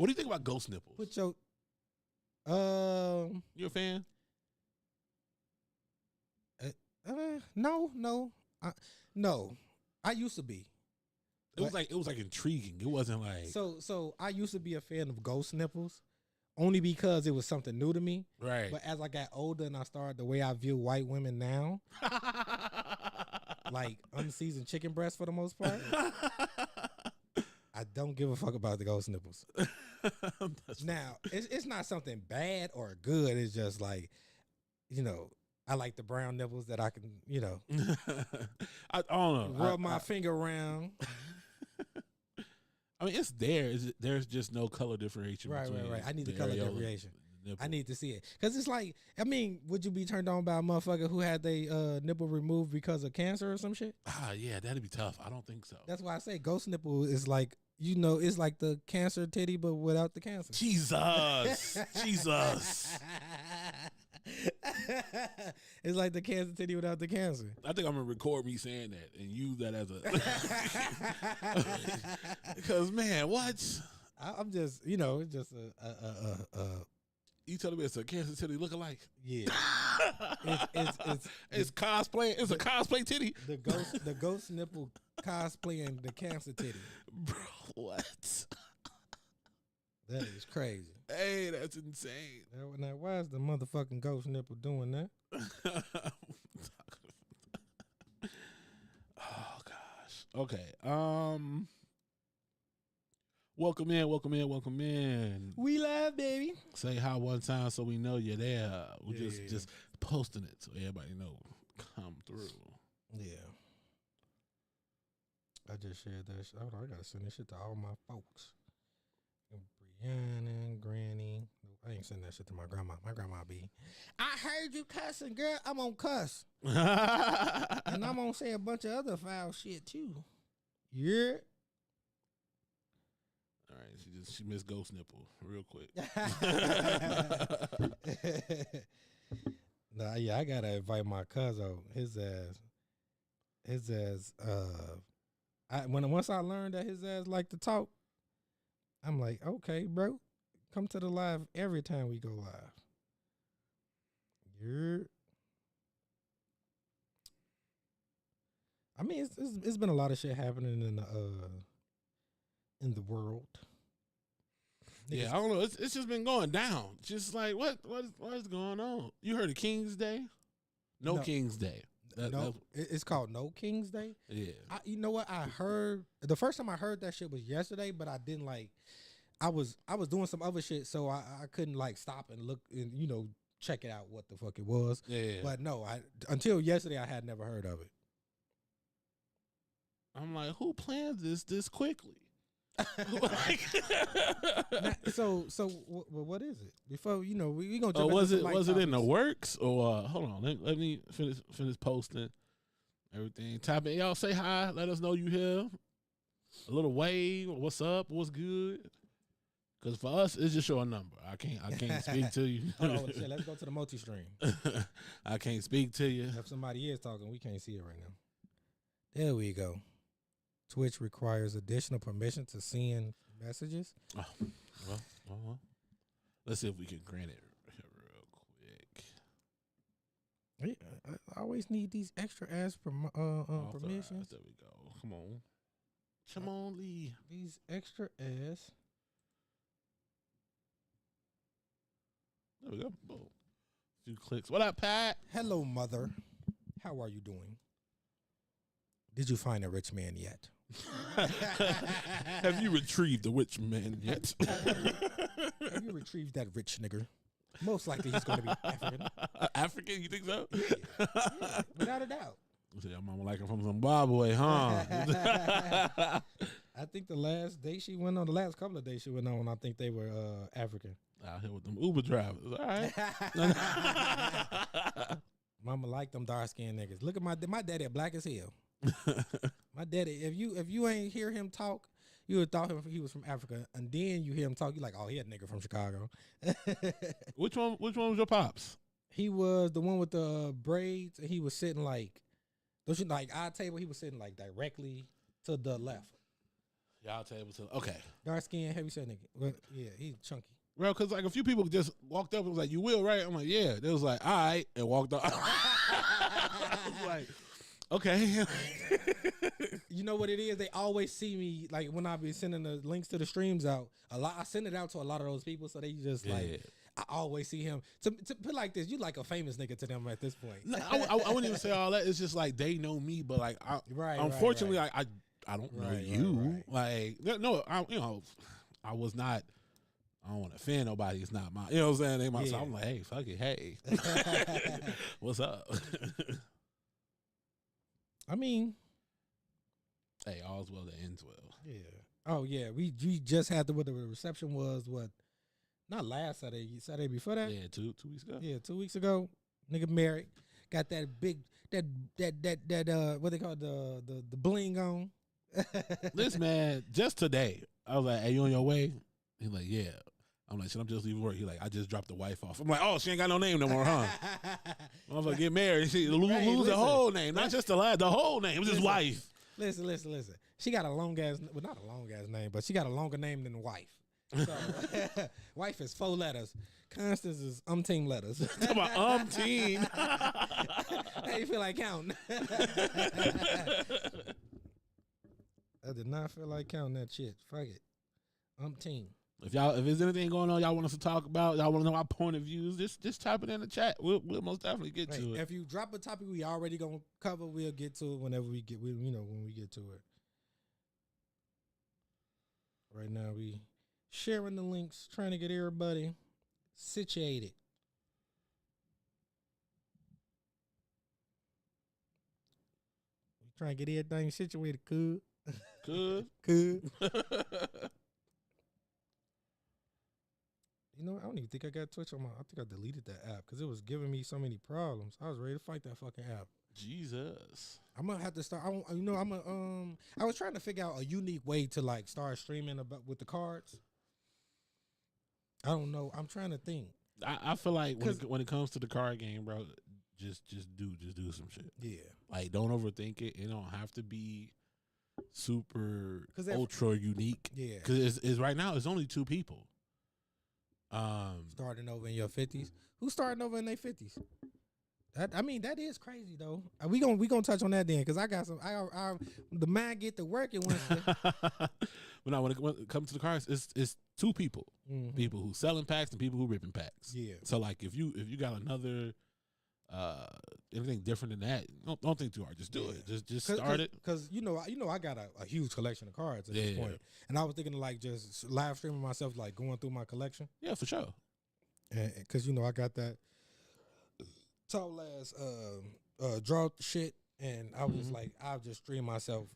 What do you think about ghost nipples? Put your You a fan? no. I used to be. It was like intriguing. It wasn't like so I used to be a fan of ghost nipples only because it was something new to me. right. But as I got older and I started the way I view white women now, like unseasoned chicken breast for the most part, I don't give a fuck about the ghost nipples. Now, it's not something bad or good. It's just like, I like the brown nipples that I can, I don't know. rub my finger around. I mean, it's there. There's just no color differentiation. Right. I need the color differentiation. Nipple. I need to see it. Because it's like, would you be turned on by a motherfucker who had their nipple removed because of cancer or some shit? Yeah, that'd be tough. I don't think so. That's why I say ghost nipple is like, it's like the cancer titty, but without the cancer. Jesus. It's like the cancer titty without the cancer. I think I'm gonna record me saying that and use that as a because man, what? I'm just, it's just a you telling me it's a cancer titty lookalike? Yeah. It's cosplay. It's a cosplay titty. The ghost nipple cosplaying the cancer titty. Bro, what? That is crazy. Hey, that's insane. Now, why is the motherfucking ghost nipple doing that? Oh gosh. Okay. Welcome in. We live, baby. Say hi one time so we know you're there. We're just posting it so everybody know. Come through. Yeah. I just shared that shit. Hold on, I gotta send this shit to all my folks. And Brianna, Granny. No, I ain't send that shit to my grandma. My grandma be, I heard you cussing, girl. I'm gonna cuss. And I'm gonna say a bunch of other foul shit too. Yeah. All right, she missed ghost nipple real quick. Nah, yeah, I gotta invite my cousin. His ass. Once I learned that his ass like to talk, I'm like, okay, bro, come to the live every time we go live. I mean, it's been a lot of shit happening in the world. Yeah, I don't know. It's just been going down. Just like what is going on? You heard of King's Day? No King's Day. It's called No King's Day. Yeah. You know what? I heard the first time I heard that shit was yesterday, but I didn't like. I was doing some other shit, so I couldn't like stop and look and check it out what the fuck it was. Yeah. But no, until yesterday I had never heard of it. I'm like, who planned this quickly? So what is it? Before we gonna. Oh, was it in the works or hold on? Let me finish posting everything. Type in, y'all say hi. Let us know you here. A little wave. What's up? What's good? Because for us, it's just your number. I can't speak to you. Oh shit! Let's go to the multi-stream. I can't speak to you. If somebody is talking, we can't see it right now. There we go. Twitch requires additional permission to send messages. Oh, well, let's see if we can grant it real quick. Yeah, I always need these extra ass permissions. There we go. Come on, Lee. These extra ass. There we go. Boom. A few clicks. What up, Pat? Hello, mother. How are you doing? Did you find a rich man yet? Have you retrieved the rich man yet? Have you retrieved that rich nigger? Most likely he's going to be African. African? You think so? Yeah, without a doubt. Your mama like him from Zimbabwe, huh? I think the last couple of days she went on, I think they were African. Out here with them Uber drivers. All right. Mama like them dark skinned niggas. Look at my daddy, black as hell. My daddy, if you ain't hear him talk, you would thought he was from Africa, and then you hear him talk, you like, oh, he a nigga from Chicago. Which one was your pops? He was the one with the braids, and he was sitting like, don't you like our table? He was sitting like directly to the left. Y'all table to okay. Dark skin, heavy set nigga. Well, yeah, he's chunky. Bro, because like a few people just walked up and was like, "You will, right?" I'm like, "Yeah." They was like, "All right," and walked off. I was like, "Okay." You know what it is? They always see me like when I be sending the links to the streams out. A lot, I send it out to a lot of those people, so they just like. I always see him. To put like this, you like a famous nigga to them at this point. I wouldn't even say all that. It's just like they know me, but like, unfortunately, right. I don't know you. Right. Like, no, I was not. I don't want to offend nobody. It's not my. You know what I'm saying? So I'm like, hey, fuck it, hey, what's up? I mean, hey, all's well that ends well. Yeah. Oh yeah, we just had what the reception was. What? Not last Saturday before that. Yeah, two weeks ago. Yeah, 2 weeks ago. Nigga married, got that big that what they call the bling on. Listen, man, just today, I was like, "Hey, you on your way?" He's like, "Yeah." I'm like, "Should I'm just leaving work?" He's like, "I just dropped the wife off." I'm like, "Oh, she ain't got no name no more, huh?" Motherfucker get married, she lose the whole name, not just the whole name. It was his wife. Listen. She got a long ass, well, not a long ass name, but she got a longer name than wife. So, wife is 4 letters. Constance is umpteen letters. Talking about umpteen. How you feel like counting? I did not feel like counting that shit. Fuck it. Umpteen. If there's anything going on y'all want us to talk about, y'all want to know our point of views, just type it in the chat. We'll most definitely get to it. If you drop a topic we already gonna cover, we'll get to it whenever we get when we get to it. Right now we sharing the links, trying to get everybody situated. We trying to get everything situated, cool. Good. You know, I don't even think I got Twitch on my. I think I deleted that app because it was giving me so many problems. I was ready to fight that fucking app. Jesus. I'm gonna have to start. I was trying to figure out a unique way to like start streaming with the cards. I don't know. I'm trying to think. I feel like when it comes to the card game, bro, just do some shit. Yeah. Like, don't overthink it. It don't have to be super ultra unique. Yeah. Because it's right now it's only 2 people. Starting over in your 50s. Who's starting over in their 50s? That is crazy though. We gonna touch on that then because I got some. The mind get to working Wednesday. But now when it comes to the cards, it's 2 people. Mm-hmm. People who selling packs and people who ripping packs. Yeah. So like if you got another anything different than that, don't think too hard. Just do it. Just start it. Because you know I got a huge collection of cards at this point, and I was thinking of like just live streaming myself, like going through my collection. Yeah, for sure. Because I got that tall ass draw shit, and I was just like, I'll just stream myself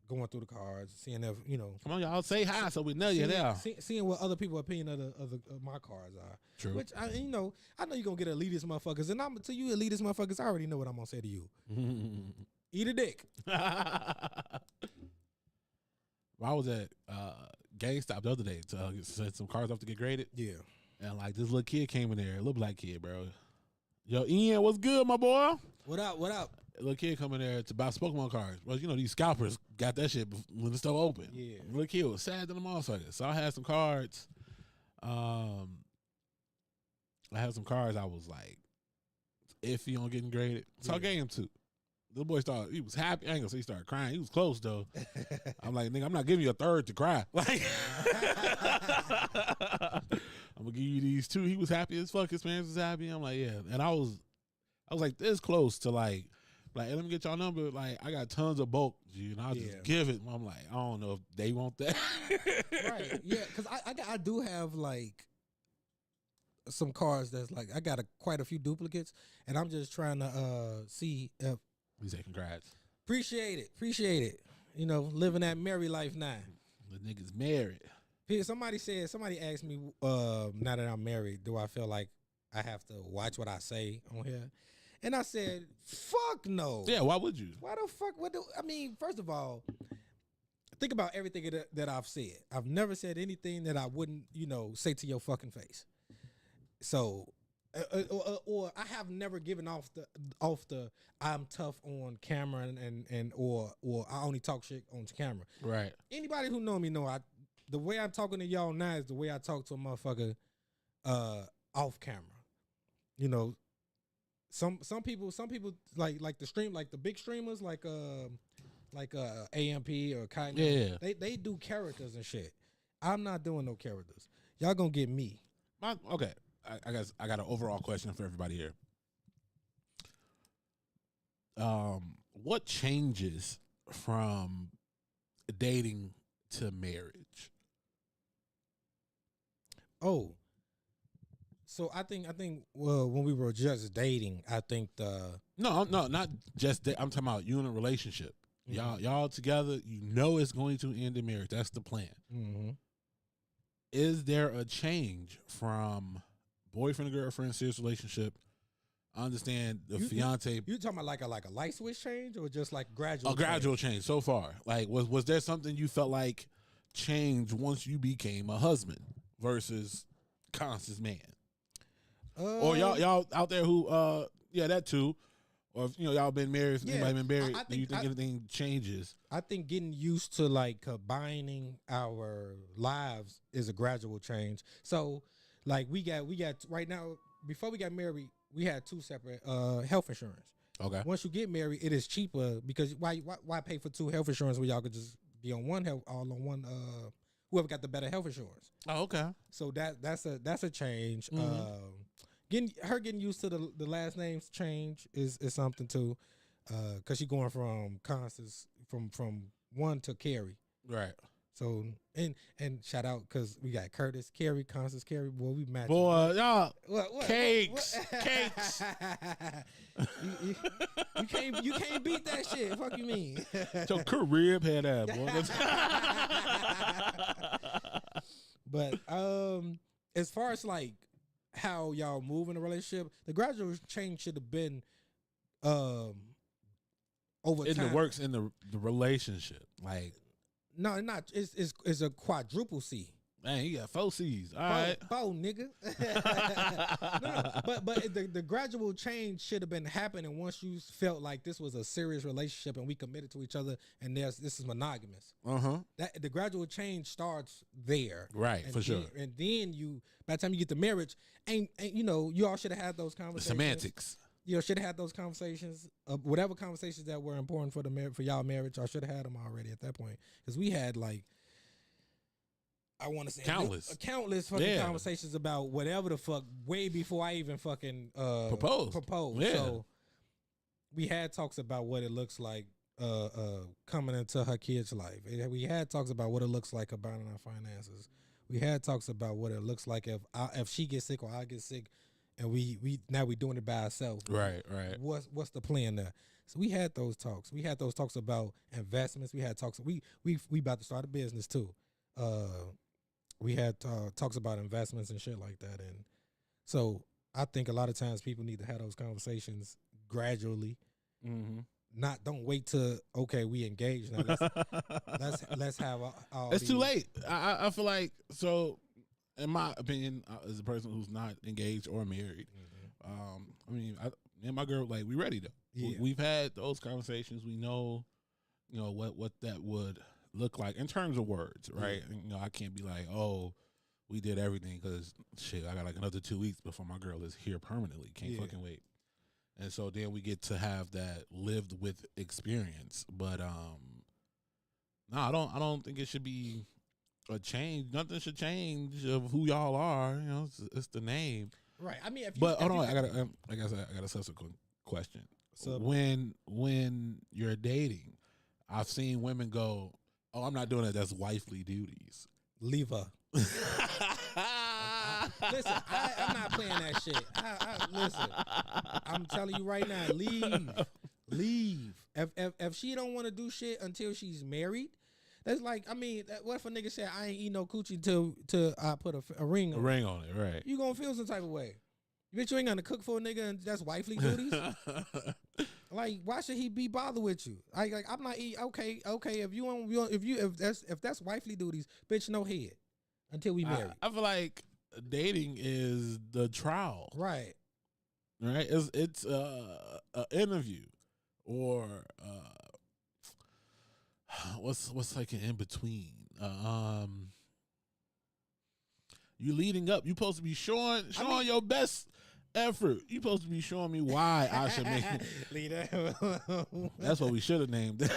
going through the cards, seeing if Come on, y'all say hi so we know you're there. Seeing what other people's opinion of my cards are. True. Which I know you're gonna get elitist motherfuckers, and I'm to you elitist motherfuckers. I already know what I'm gonna say to you. Eat a dick. I was at GameStop the other day to set some cars off to get graded. Yeah. And like this little kid came in there, a little black kid, bro. Yo, Ian, what's good, my boy? What up? Little kid coming there to buy Pokemon cards. Well, these scalpers got that shit when the store open. Yeah. Little kid was sad to the motherfucker. So I had some cards. I had some cards I was like iffy on getting graded. So I gave him 2. The boy he was happy. I ain't gonna say he started crying. He was close though. I'm like, nigga, I'm not giving you a 3rd to cry. Like I'm gonna give you these 2. He was happy as fuck. His parents was happy. I'm like, yeah. And I was like this close to like, hey, let me get y'all number. Like, I got tons of bulk, G, and I'll just give it. I'm like, I don't know if they want that. Right. Yeah, because I do have like some cards that's like I got quite a few duplicates, and I'm just trying to see if. We say congrats. Appreciate it. Living that merry life now. The niggas married. Somebody asked me, now that I'm married, do I feel like I have to watch what I say on here? And I said, fuck no. Yeah, why would you? Why the fuck? First of all, think about everything that I've said. I've never said anything that I wouldn't, say to your fucking face. So or I have never given off the I'm tough on camera and or I only talk shit on camera. Right. Anybody who know me know the way I'm talking to y'all now is the way I talk to a motherfucker off camera. You know, some people like the stream, like the big streamers like AMP or Kai. Yeah. They do characters and shit. I'm not doing no characters. Y'all gonna get me. Okay. I guess I got an overall question for everybody here. What changes from dating to marriage? Oh, so I think well, when we were just dating, I think No, not just I'm talking about you in a relationship. Mm-hmm. Y'all together. You know it's going to end in marriage. That's the plan. Mm-hmm. Is there a change from boyfriend to girlfriend serious relationship? I understand the fiance. You talking about like a light switch change or just like gradual? A gradual change so far. Like was there something you felt like changed once you became a husband versus Constance man? Or y'all out there who that too. Or if y'all been married, anybody been married, do you think anything changes? I think getting used to like combining our lives is a gradual change. So like we got right now, before we got married, we had two separate health insurance. Okay. Once you get married, it is cheaper because why pay for two health insurance when y'all could just be on one health, all on one whoever got the better health insurance. Oh, okay. So that's a change. Mm-hmm. Getting used to the last names change is something too, because she going from Constance from one to Carrie. Right. So and shout out because we got Curtis, Carrie, Constance, Carrie. Boy, we match. Boy, y'all what? cakes, cakes. you can't beat that shit. Fuck you mean? Your crib had that, boy. But as far as like how y'all move in a relationship, the gradual change should have been over in time. the works in the relationship. Like no, not it's a quadruple C. Man, you got 4 C's. All right. Four, nigga. No, but the gradual change should have been happening once you felt like this was a serious relationship and we committed to each other and this is monogamous. That the gradual change starts there. Right, for sure. And then by the time you get to marriage, ain't you all should have had those conversations. Semantics. You should have had those conversations, whatever conversations that were important for y'all marriage. I should have had them already at that point because we had like. I want to say countless fucking conversations about whatever the fuck way before I even fucking proposed. Yeah. So we had talks about what it looks like coming into her kid's life. We had talks about what it looks like about our finances. We had talks about what it looks like if she gets sick or I get sick, and we now we doing it by ourselves. Right. What's the plan there? So we had those talks. We had those talks about investments. We had talks. We about to start a business too. We had talks about investments and shit like that. And so I think a lot of times people need to have those conversations gradually. Mm-hmm. Don't wait till, okay, we engage. Now let's have all it's too late. I feel like, so in my opinion, as a person who's not engaged or married, I mean, me and my girl, like, we ready though. Yeah. We've had those conversations. We know, what that would look like in terms of words, right? Yeah. I can't be like, oh, we did everything because shit, I got like another 2 weeks before my girl is here permanently. Can't fucking wait. And so then we get to have that lived with experience. But no, I don't think it should be a change. Nothing should change of who y'all are. It's the name, right? I mean, hold on, I got a subsequent question. So when you're dating, I've seen women go, oh, I'm not doing it. That's wifely duties. Leave her. Listen, I'm not playing that shit. Listen, I'm telling you right now, leave. If she don't want to do shit until she's married, that's like, I mean, what if a nigga said I ain't eat no coochie till I put a ring on it? A ring on it, right? You gonna feel some type of way. Bitch, you ain't gonna cook for a nigga and that's wifely duties. Like, why should he be bothered with you? Like I'm not eating. Okay. If that's wifely duties, bitch, no head until we marry. I feel like dating is the trial, right? right? It's an interview or what's like an in between. You leading up. You supposed to be showing your best effort. You supposed to be showing me why I should make it. Leader. That's what we should have named it.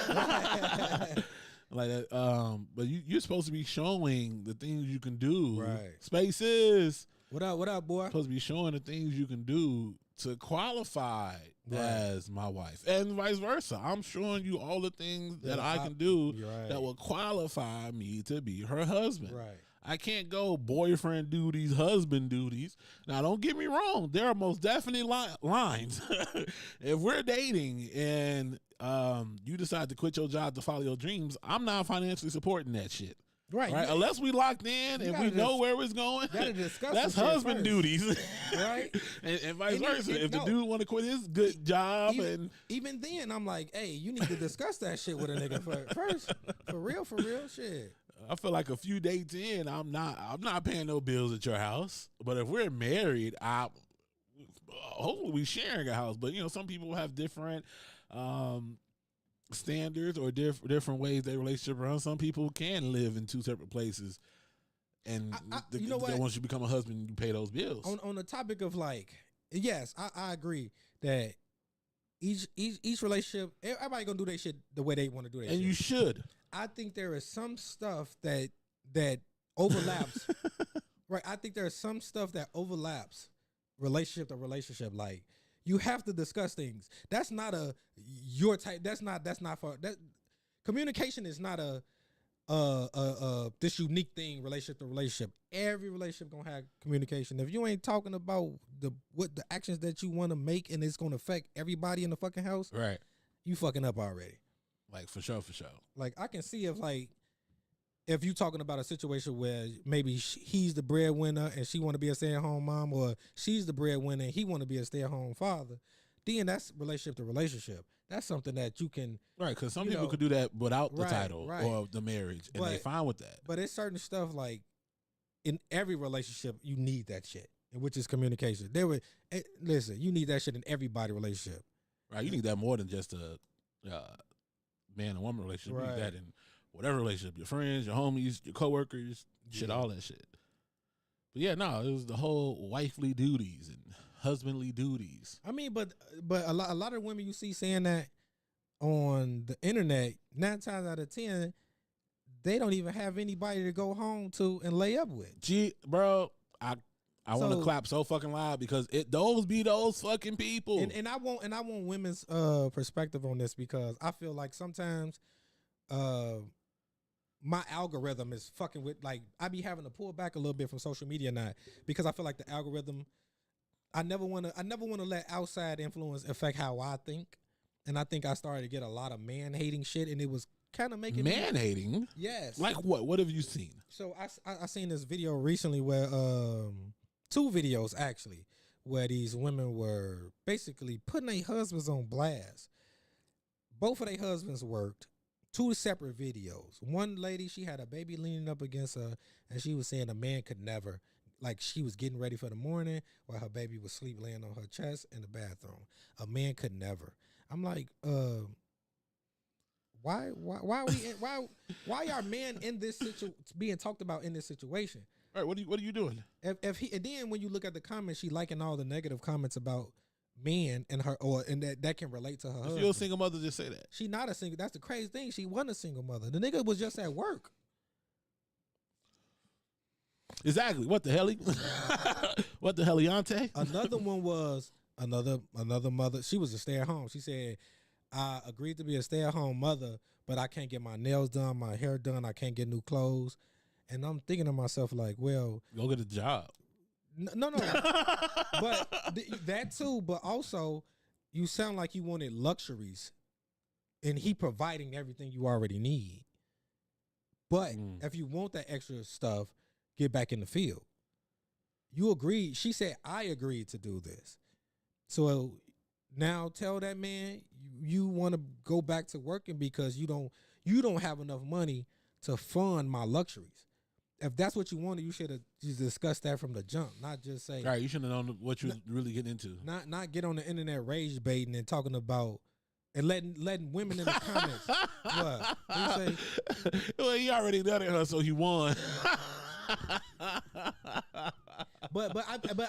Like that. But you're supposed to be showing the things you can do. Right. Spaces. What up, boy? Supposed to be showing the things you can do to qualify as my wife, and vice versa. I'm showing you all the things that I can do that will qualify me to be her husband. Right. I can't go boyfriend duties, husband duties. Now, don't get me wrong. There are most definitely lines. If we're dating and you decide to quit your job to follow your dreams, I'm not financially supporting that shit. Right. Unless we locked in and we know where it's going, that's husband duties. Right. and vice versa. If the dude want to quit his good job even then, I'm like, hey, you need to discuss that shit with a nigga first. For real shit. I feel like a few dates in, I'm not paying no bills at your house. But if we're married, hopefully we sharing a house. But some people have different standards or different ways their relationship runs. Some people can live in two separate places, and once you become a husband, you pay those bills. On the topic of yes, I agree that each relationship, everybody gonna do their shit the way they want to do their shit. And you should. I think there is some stuff that overlaps. Right. I think there is some stuff that overlaps relationship to relationship. Like, you have to discuss things. That's not your type. That's not for that. Communication is not this unique thing, relationship to relationship. Every relationship gonna have communication. If you ain't talking about the actions that you want to make and it's gonna affect everybody in the fucking house, right? You fucking up already. Like, for sure. Like, I can see if you talking about a situation where maybe he's the breadwinner and she want to be a stay-at-home mom, or she's the breadwinner and he want to be a stay-at-home father, then that's relationship to relationship. That's something that you can... Right, because some people could do that without the title or the marriage, and they fine with that. But it's certain stuff, like, in every relationship, you need that shit, which is communication. Listen, you need that shit in everybody relationship. Right, you need that more than just a... man and woman relationship. You need that in whatever relationship, your friends, your homies, your coworkers, shit, all that shit. But yeah, no, it was the whole wifely duties and husbandly duties. I mean, but a lot of women you see saying that on the internet, 9 times out of 10, they don't even have anybody to go home to and lay up with. Gee, bro, I want to clap so fucking loud because those be those fucking people. And I want women's perspective on this, because I feel like sometimes my algorithm is fucking with, like, I be having to pull back a little bit from social media now, because I feel like the algorithm, I never want to let outside influence affect how I think. And I think I started to get a lot of man-hating shit, and it was kind of making man-hating? Yes. Like what? What have you seen? So I seen this video recently where 2 videos actually, where these women were basically putting their husbands on blast. Both of their husbands worked. 2 separate videos. One lady, she had a baby leaning up against her, and she was saying a man could never, like, she was getting ready for the morning while her baby was asleep laying on her chest in the bathroom. A man could never. I'm like, why are men in this being talked about in this situation? All right, what are you doing? If he, and then when you look at the comments, she liking all the negative comments about men and her, and that can relate to her husband. If you're a single mother, just say that. She not a single. That's the crazy thing. She wasn't a single mother. The nigga was just at work. Exactly. What the hell? What the hell, Another one was another mother. She was a stay-at-home. She said, I agreed to be a stay-at-home mother, but I can't get my nails done, my hair done. I can't get new clothes. And I'm thinking to myself, like, well, go get a job. No. But that too. But also, you sound like you wanted luxuries, and he providing everything you already need. But if you want that extra stuff, get back in the field. You agreed. She said, I agreed to do this. So now tell that man you want to go back to working because you don't have enough money to fund my luxuries. if that's what you wanted, you should have just discussed that from the jump, not just say. All right, you shouldn't have known what you're really getting into. Not get on the internet rage baiting and talking about and letting women in the comments. What you say? Well, he already done it, huh? So he won. But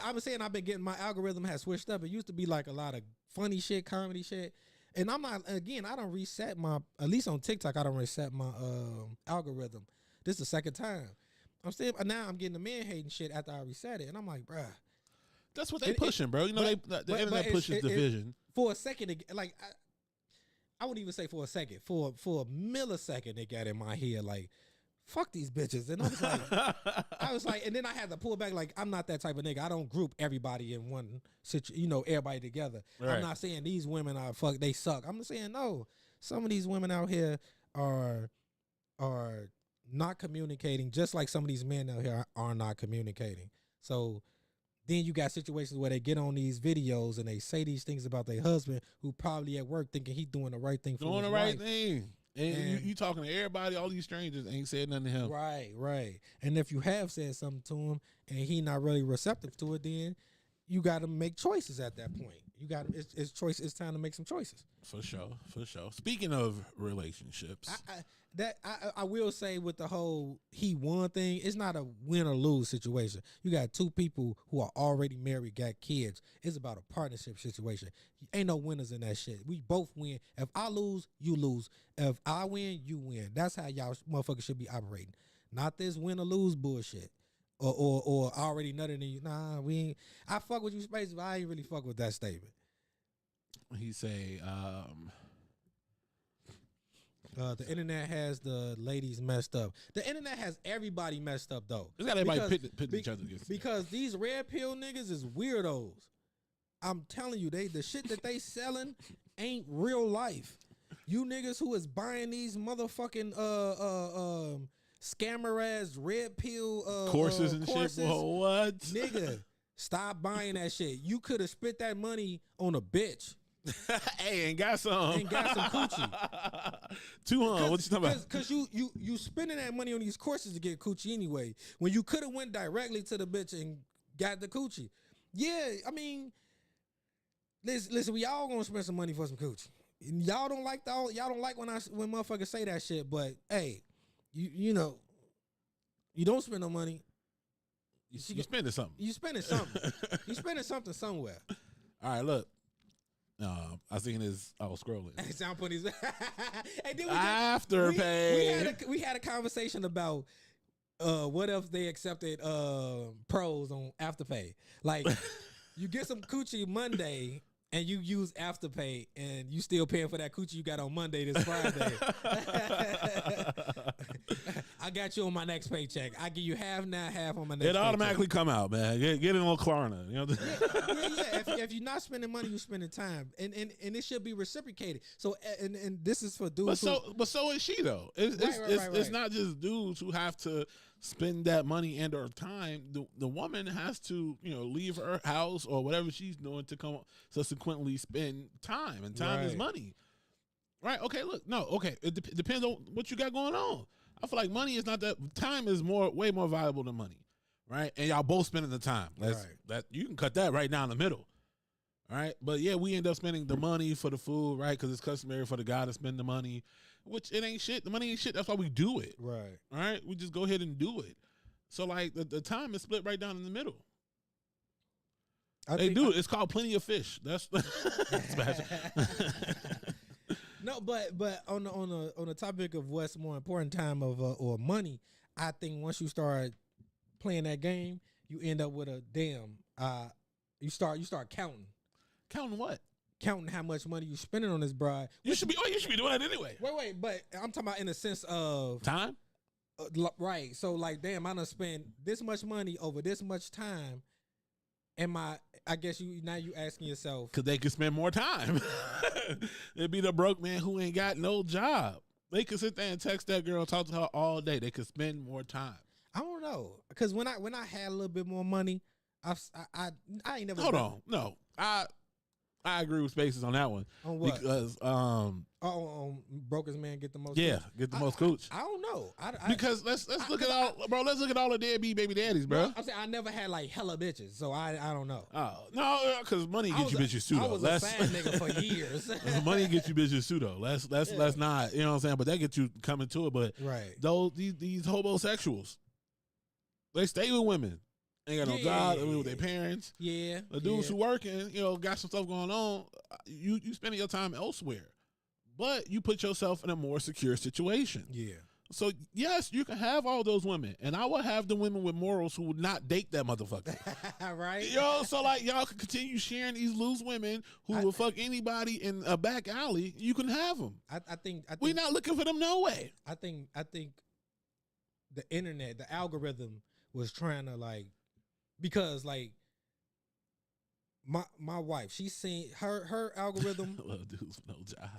I was saying I've been getting my algorithm has switched up. It used to be like a lot of funny shit, comedy shit. And I'm not, again, I don't reset my, at least on TikTok, I don't reset my algorithm. This is the second time. Now I'm getting the man hating shit after I reset it. And I'm like, bruh. That's what they pushing, bro. You know, the internet pushes division. For a second, like, I wouldn't even say for a second. For a millisecond, it got in my head like, fuck these bitches. And I was like, and then I had to pull back. Like, I'm not that type of nigga. I don't group everybody in one situation, everybody together. Right. I'm not saying these women they suck. I'm saying no. Some of these women out here are not communicating, just like some of these men out here are not communicating. So then you got situations where they get on these videos and they say these things about their husband who probably at work thinking he's doing the right thing for his wife. Doing the right thing. And you talking to everybody, all these strangers ain't said nothing to him. Right. And if you have said something to him and he not really receptive to it, then you got to make choices at that point. You got it's choice. It's time to make some choices. For sure. Speaking of relationships, I will say with the whole he won thing, it's not a win or lose situation. You got two people who are already married, got kids. It's about a partnership situation. Ain't no winners in that shit. We both win. If I lose, you lose. If I win, you win. That's how y'all motherfuckers should be operating. Not this win or lose bullshit. Or already nutted in you. Nah, we ain't. I fuck with you, Space, but I ain't really fuck with that statement. He say, the internet has the ladies messed up. The internet has everybody messed up though. It's got everybody pitting each other against. Because these red pill niggas is weirdos. I'm telling you, the shit that they selling ain't real life. You niggas who is buying these motherfucking scammer ass red pill courses and shit. Whoa, what? Nigga, stop buying that shit. You could have spent that money on a bitch. Hey, and got some coochie. 200. What you talking about? Because you spending that money on these courses to get coochie anyway. When you could have went directly to the bitch and got the coochie. Yeah, I mean, listen, we all gonna spend some money for some coochie. Y'all don't like when motherfuckers say that shit. But hey, you know, you don't spend no money. You spending something. You spending something. You spending something somewhere. All right, look. I seen his. I was scrolling. Sound put his. Hey, then Afterpay. We had a conversation about what if they accepted pros on Afterpay. Like you get some coochie Monday and you use Afterpay and you still paying for that coochie you got on Monday this Friday. I got you on my next paycheck. I give you half now, half on my next. It automatically come out, man. Get in on Klarna. You know. Yeah. If you're not spending money, you're spending time, and it should be reciprocated. So and this is for dudes. But so is she though. It's not just dudes who have to spend that money and or time. The woman has to leave her house or whatever she's doing to come subsequently spend time, and time is money. Right? Okay. Look. No. Okay. It depends on what you got going on. I feel like money is not that. Time is way more valuable than money, right? And y'all both spending the time. That you can cut that right down the middle, all right? But yeah, we end up spending the money for the food, right? Because it's customary for the guy to spend the money, which it ain't shit. The money ain't shit. That's why we do it, right? All right, we just go ahead and do it. So like the time is split right down in the middle. It's called plenty of fish. That's special. No, but on the topic of what's more important, time or money, I think once you start playing that game, you end up with you start counting. Counting what? Counting how much money you spending on this bride. You should be doing that anyway. Wait, but I'm talking about in the sense of time. Right. So like, damn, I done spent this much money over this much time. I guess you asking yourself, because they could spend more time. It'd be the broke man who ain't got no job. They could sit there and text that girl, talk to her all day. They could spend more time. I don't know, because when I had a little bit more money, I ain't never. Hold on, no, I I agree with Spaces on that one. On what? Because brokest man get the most. yeah, cooch? get the most cooch. I don't know. Because let's look at all, bro. Let's look at all the deadbeat baby daddies, bro. No, I'm saying I never had like hella bitches, so I don't know. Oh no, because money gets you bitches too. I Though. was a sad nigga for years. Money gets you bitches too though. Let's not, you know what I'm saying. But that gets you coming to it. But right, these homosexuals, they stay with women. Ain't got no job. They with their parents. Yeah, the dudes who working, got some stuff going on. You spending your time elsewhere, but you put yourself in a more secure situation. Yeah. So yes, you can have all those women, and I would have the women with morals who would not date that motherfucker. Right? So like y'all can continue sharing these loose women who will fuck anybody in a back alley. You can have them. I think we're not looking for them no way. I think the internet, the algorithm was trying to like, because like my wife, she's seen her algorithm. Little dudes with no job.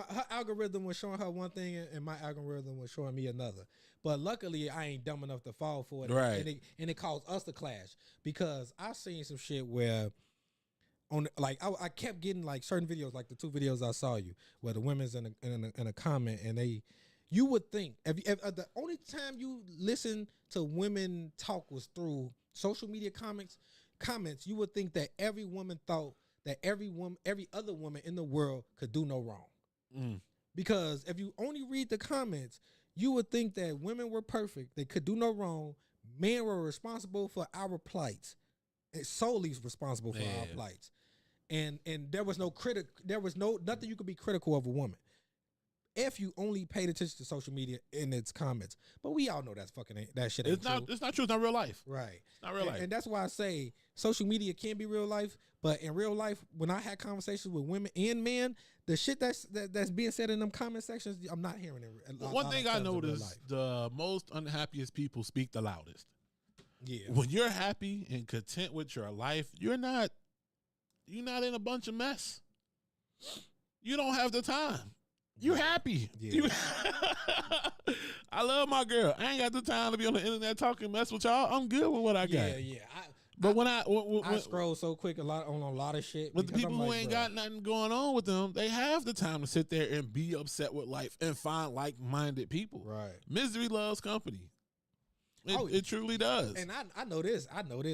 Her algorithm was showing her one thing, and my algorithm was showing me another. But luckily, I ain't dumb enough to fall for it. Right. And it caused us to clash, because I seen some shit where I kept getting like certain videos, like the 2 videos I saw you, where the women's in a comment, and you would think if the only time you listen to women talk was through social media comments, you would think that every woman thought that every other woman in the world could do no wrong. Because if you only read the comments, you would think that women were perfect, they could do no wrong, men were responsible for our plights, and solely responsible for our plights, and there was nothing you could be critical of a woman if you only paid attention to social media in its comments. But we all know that shit ain't true. It's not true. It's not real life. Right. It's not real life. And that's why I say social media can be real life, but in real life, when I had conversations with women and men, the shit that's being said in them comment sections, I'm not hearing it. One thing I noticed, the most unhappiest people speak the loudest. Yeah. When you're happy and content with your life, you're not in a bunch of mess. You don't have the time. You happy. Yeah. I love my girl. I ain't got the time to be on the internet talking mess with y'all. I'm good with what I got. Yeah. But when I scroll so quick on a lot of shit. But the people who ain't got nothing going on with them, they have the time to sit there and be upset with life and find like-minded people. Right. Misery loves company. It truly does. And I know this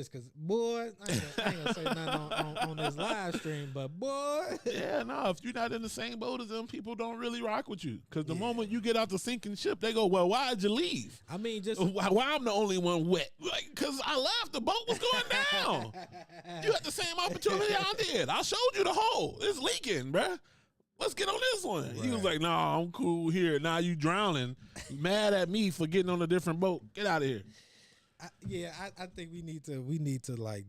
because, boy, I ain't gonna say nothing on this live stream, but boy. Yeah, no, if you're not in the same boat as them, people don't really rock with you. Because the moment you get out the sinking ship, they go, well, why'd you leave? I mean, just. Why I'm the only one wet? Because I left, the boat was going down. You had the same opportunity I did. I showed you the hole. It's leaking, bruh. Let's get on this one. Right. He was like, nah, I'm cool here. Now you drowning. Mad at me for getting on a different boat. Get out of here. I think we need to like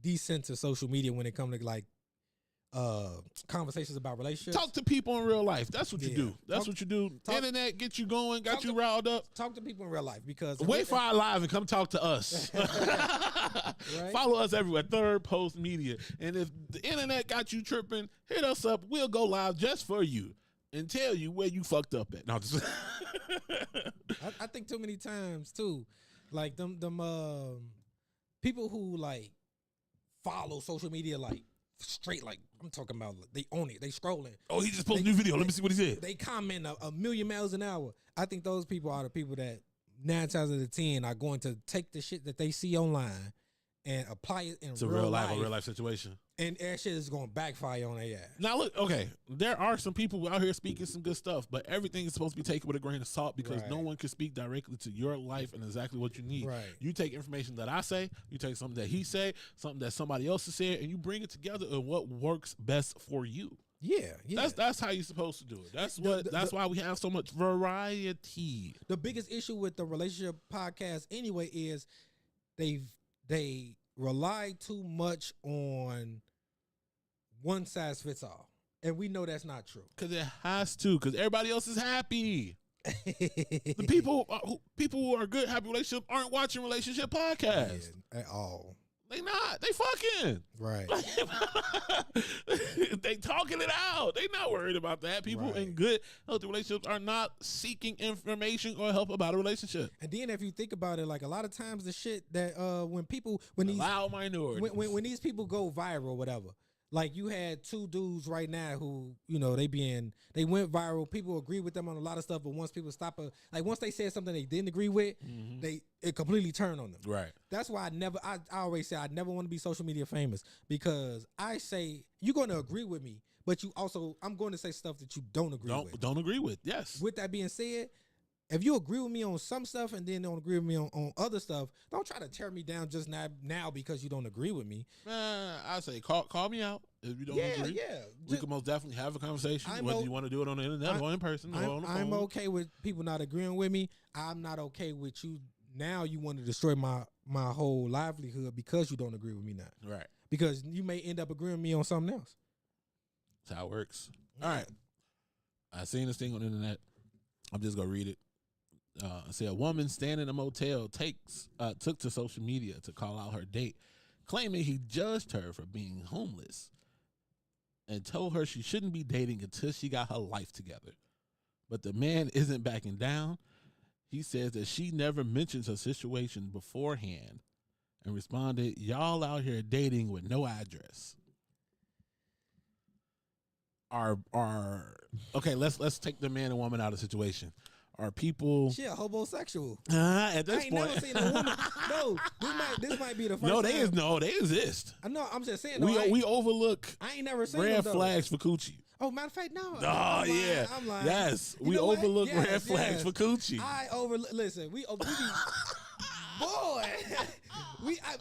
decenter social media when it comes to like conversations about relationships. Talk to people in real life. That's what you do. That's what you do. Internet get you going, got you riled up. Talk to people in real life, because wait for our live and come talk to us. Right? Follow us everywhere. Third Post Media. And if the internet got you tripping, hit us up. We'll go live just for you and tell you where you fucked up at. No, just I think too many times too, like them people who like follow social media like straight, like I'm talking about, they own it, they scrolling. Oh, he just posted a new video. Let me see what he said. They comment a million miles an hour. I think those people are the people that 9 times out of 10 are going to take the shit that they see online and apply it in real life, a real life situation. And that shit is going to backfire on their ass. Now look, okay, there are some people out here speaking some good stuff, but everything is supposed to be taken with a grain of salt, because no one can speak directly to your life and exactly what you need. Right. You take information that I say, you take something that he say, something that somebody else has said, and you bring it together in what works best for you. Yeah. That's how you're supposed to do it. That's why we have so much variety. The biggest issue with the relationship podcast anyway is they rely too much on one size fits all, and we know that's not true. Because it has to. Because everybody else is happy. The people who are good, happy relationship aren't watching relationship podcasts at all. They not. They fucking. Right. They talking it out. They not worried about that. People in good, healthy relationships are not seeking information or help about a relationship. And then if you think about it, like a lot of times the shit that when these loud minority, when these people go viral or whatever, Like you had two dudes right now who, you know, they went viral. People agree with them on a lot of stuff, but once people once they said something they didn't agree with, it completely turned on them. Right. That's why I always say I never want to be social media famous, because I say you're going to agree with me, but I'm going to say stuff that you don't agree with. Don't agree with. Yes. With that being said, if you agree with me on some stuff and then don't agree with me on other stuff, don't try to tear me down just now because you don't agree with me. I say call me out if you don't agree. Yeah, we can most definitely have a conversation, whether you want to do it on the internet or in person or on the phone. I'm okay with people not agreeing with me. I'm not okay with you. Now you want to destroy my whole livelihood because you don't agree with me now. Right. Because you may end up agreeing with me on something else. That's how it works. All right. I seen this thing on the internet. I'm just going to read it. Say a woman staying in a motel took to social media to call out her date, claiming he judged her for being homeless and told her she shouldn't be dating until she got her life together. But the man isn't backing down. He says that she never mentions her situation beforehand and responded, "Y'all out here dating with no address." Okay, let's take the man and woman out of the situation. Are people? She a homosexual. At this I ain't point, never seen a woman. No, this might be the first. They exist. I know. I'm just saying. We overlook. I ain't never seen red them, flags for coochie. Oh, matter of fact, no. Oh yeah, I'm lying. Yes, you we overlook red flags flags for coochie. Listen. We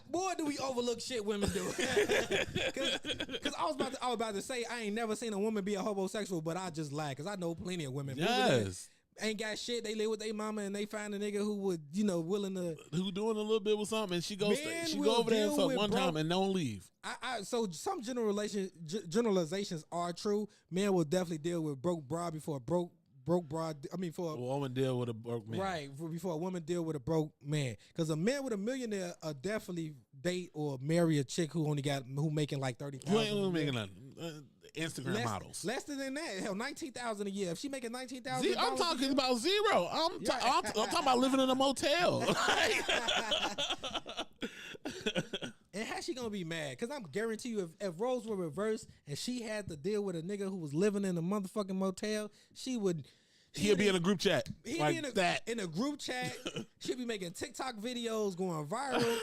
boy, do we overlook shit women do? Because I was about to say I ain't never seen a woman be a homosexual, but I just lied because I know plenty of women. Yes. Ain't got shit. They live with their mama and they find a nigga who would, willing to, who doing a little bit with something. And she goes over there for one time and don't leave. So some generalizations are true. Men will definitely deal with broke broad before broke broad. I mean, for a woman deal with a broke man, right? Before a woman deal with a broke man, because a man with a millionaire definitely date or marry a chick who making like $30,000. Who ain't making nothing. Instagram models. Less than that. Hell, $19,000 a year. If she making $19,000, I'm talking about zero. I'm talking about living in a motel. And how's she gonna be mad? Because I'm guarantee you, if roles were reversed and she had to deal with a nigga who was living in a motherfucking motel, he'd be in a group chat. He'd be in a group chat. She'd be making TikTok videos going viral.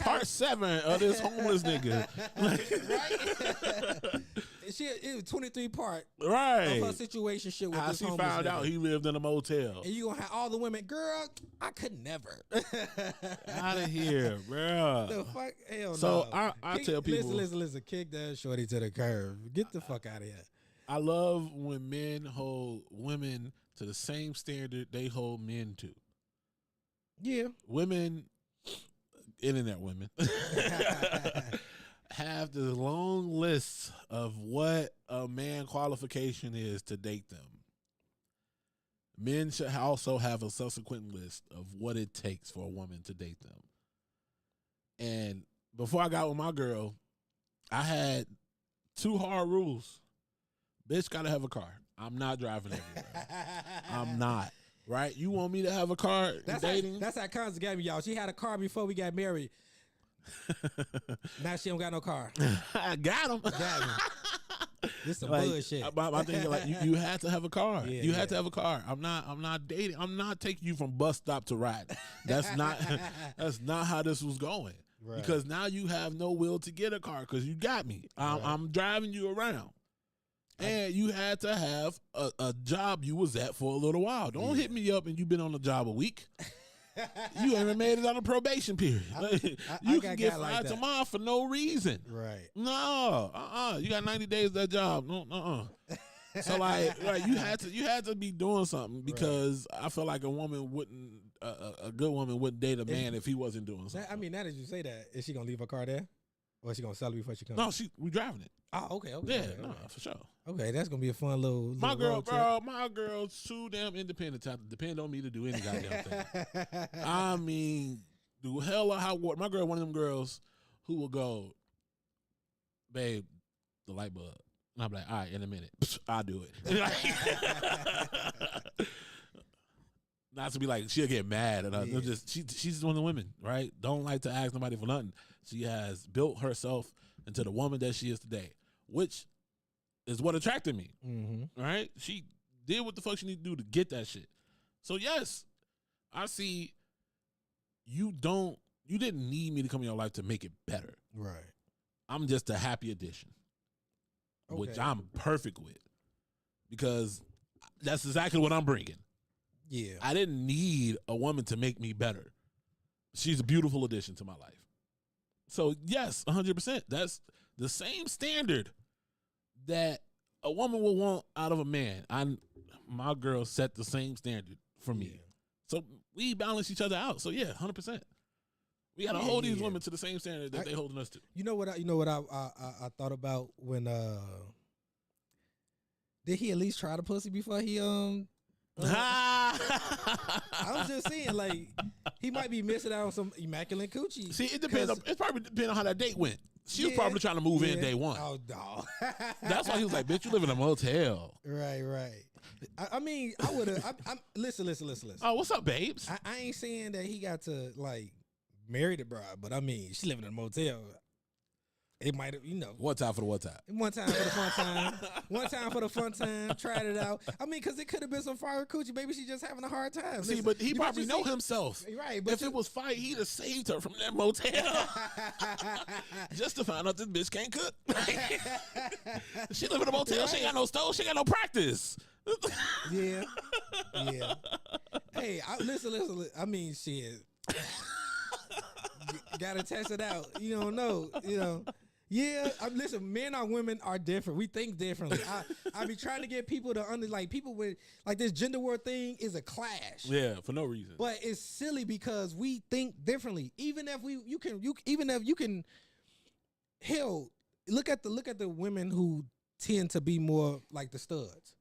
Part 7 of this homeless nigga. Right? It was 23 part right of her situation shit with this homeless found nigga. out he lived in a motel. And you gonna have all the women, girl, I could never. Out of here, bro. The fuck? Hell so no. I tell people. Listen. Kick that shorty to the curb. Get the fuck out of here. I love when men hold women to the same standard they hold men to. Yeah. Women, internet women, have this long list of what a man qualification is to date them. Men should also have a subsequent list of what it takes for a woman to date them. And before I got with my girl, I had 2 hard rules. Bitch gotta have a car. I'm not driving everywhere. I'm not. Right? You want me to have a car dating? That's how Constance got me, y'all. She had a car before we got married. Now she don't got no car. I got him. This some bullshit. My thing is like you had to have a car. Yeah, you had to have a car. I'm not dating. I'm not taking you from bus stop to ride. That's not how this was going. Right. Because now you have no will to get a car because you got me. I'm driving you around. And you had to have a job you was at for a little while. Don't hit me up and you've been on the job a week. You haven't made it on a probation period. You can get fired tomorrow for no reason. Right. No. You got 90 days of that job. No. So you had to be doing something because I feel like a woman wouldn't a good woman wouldn't date a man if he wasn't doing something. I mean, now that you say that, is she gonna leave her car there? Or is she gonna sell it before she comes? No, we driving it. Oh, okay. Yeah, okay. For sure. Okay, that's gonna be a fun little my girl's too damn independent to have to depend on me to do any goddamn thing. I mean, do hell or high water. My girl, one of them girls who will go, babe, the light bulb. And I'm like, all right, in a minute, I'll do it. not to be like she'll get mad and she's just one of the women, right? Don't like to ask nobody for nothing. She has built herself into the woman that she is today, which is what attracted me. Right? She did what the fuck she need to do to get that shit. So yes, I see. You didn't need me to come in your life to make it better. Right. I'm just a happy addition, which I'm perfect with, because that's exactly what I'm bringing. Yeah. I didn't need a woman to make me better. She's a beautiful addition to my life. So yes, 100%. That's the same standard that a woman will want out of a man. My girl set the same standard for me. Yeah. So we balance each other out. So yeah, 100%. We gotta hold these women to the same standard that they holding us to. You know what? I thought about when did he at least try the pussy before he I was just saying, like, he might be missing out on some immaculate coochie. See, it depends. It probably depends on how that date went. She was probably trying to move in day one. Oh no. That's why he was like, "Bitch, you live in a motel." Right. I mean, I would have. Listen. Oh, what's up, babes? I ain't saying that he got to like marry the bride, but I mean, she living in a motel. It might have, One time for the one time. One time for the fun time. One time for the fun time. Tried it out. I mean, because it could have been some fire coochie. Maybe she just having a hard time. See, but he probably know himself. Right. But if it was fire, he'd have saved her from that motel. Just to find out this bitch can't cook. She live in a motel. Right. She ain't got no stove. She ain't got no practice. Yeah. Hey, listen. I mean, shit. Gotta test it out. You don't know. Yeah, listen, men or women are different. We think differently. I be trying to get people to people with like this gender war thing is a clash. Yeah, for no reason. But it's silly because we think differently. Even if you can hell, look at the women who tend to be more like the studs.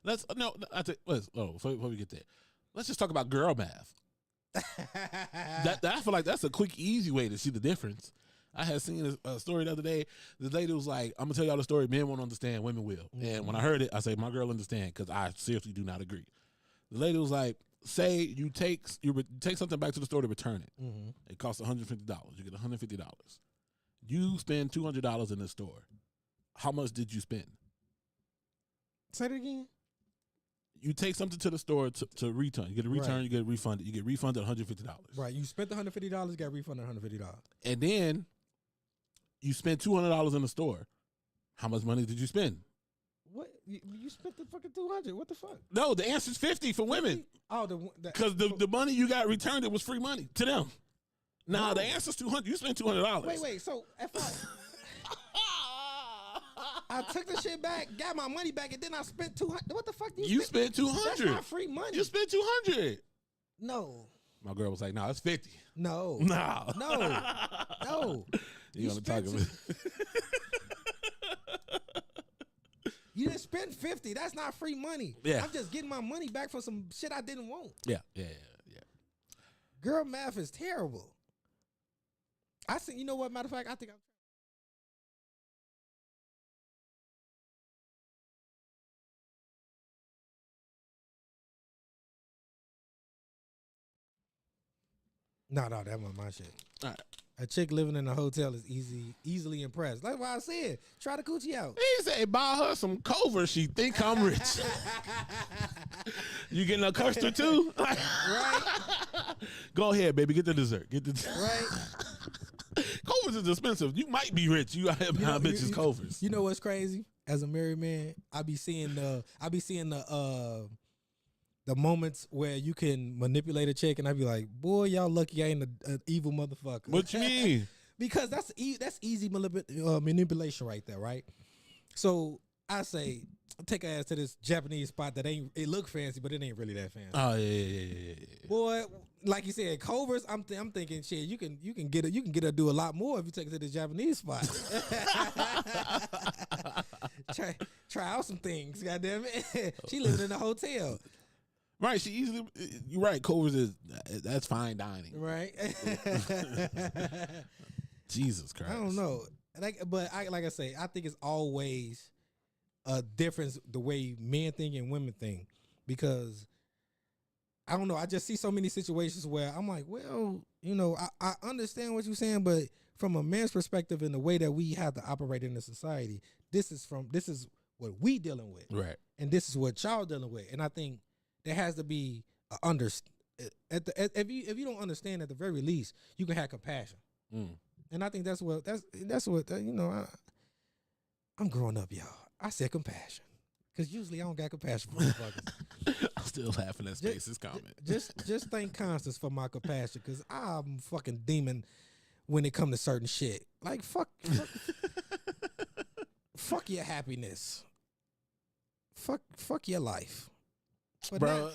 Before we get there, let's just talk about girl math. I feel like that's a quick, easy way to see the difference. I had seen a story the other day. The lady was like, "I'm gonna tell y'all the story. Men won't understand, women will." Mm-hmm. And when I heard it, I said, "My girl understand," because I seriously do not agree. The lady was like, "Say you take something back to the store to return it. Mm-hmm. It costs $150. You get $150. You spend $200 in the store. How much did you spend?" Say it again. You take something to the store to return. You get a return, You get refunded. You get refunded $150. Right. You spent the $150, you got refunded $150. And then you spent $200 in the store. How much money did you spend? What? You spent the fucking $200. What the fuck? No, the answer's $50 for women. Oh, because the money you got returned, it was free money to them. Nah, the answer's $200. You spent $200. Wait. So if I took the shit back, got my money back, and then I spent $200. What the fuck? You spent $200. That's not free money. You spent $200. No. My girl was like, "No, it's $50. No. No. You gonna talk about? You didn't spend $50. That's not free money. Yeah. I'm just getting my money back for some shit I didn't want. Yeah. Girl math is terrible. I think, you know what? Matter of fact, I think No, that wasn't my shit. All right. A chick living in a hotel is easily impressed. That's why I said, try the coochie out. He said, buy her some Culver. She think I'm rich. You getting a custard too? Right. Go ahead, baby. Get the dessert. Right. Culver's is expensive. You might be rich. You out here buying bitches Culver's. You know what's crazy? As a married man, I be seeing the moments where you can manipulate a chick, and I be like, boy, y'all lucky I ain't an evil motherfucker. What you mean? Because that's easy manipulation right there, right? So I say, take her ass to this Japanese spot that it look fancy, but it ain't really that fancy. Oh yeah. Boy, like you said, Culver's. I'm thinking, shit, you can get her to do a lot more if you take her to the Japanese spot. try out some things. Goddamn it, she living in a hotel. Right, you're right. Culver's that's fine dining. Right. Jesus Christ. I don't know. Like I say, I think it's always a difference the way men think and women think, because I don't know. I just see so many situations where I'm like, well, I understand what you're saying, but from a man's perspective and the way that we have to operate in the society, this is what we dealing with. Right. And this is what y'all dealing with. And I think there has to be a if you don't understand, at the very least, you can have compassion. And I think that's what I'm growing up, y'all. I said compassion. Because usually I don't got compassion for motherfuckers. I'm still laughing at Space's comment. Just thank Constance for my compassion, because I'm fucking demon when it come to certain shit. Like fuck your happiness. Fuck your life. But Bro.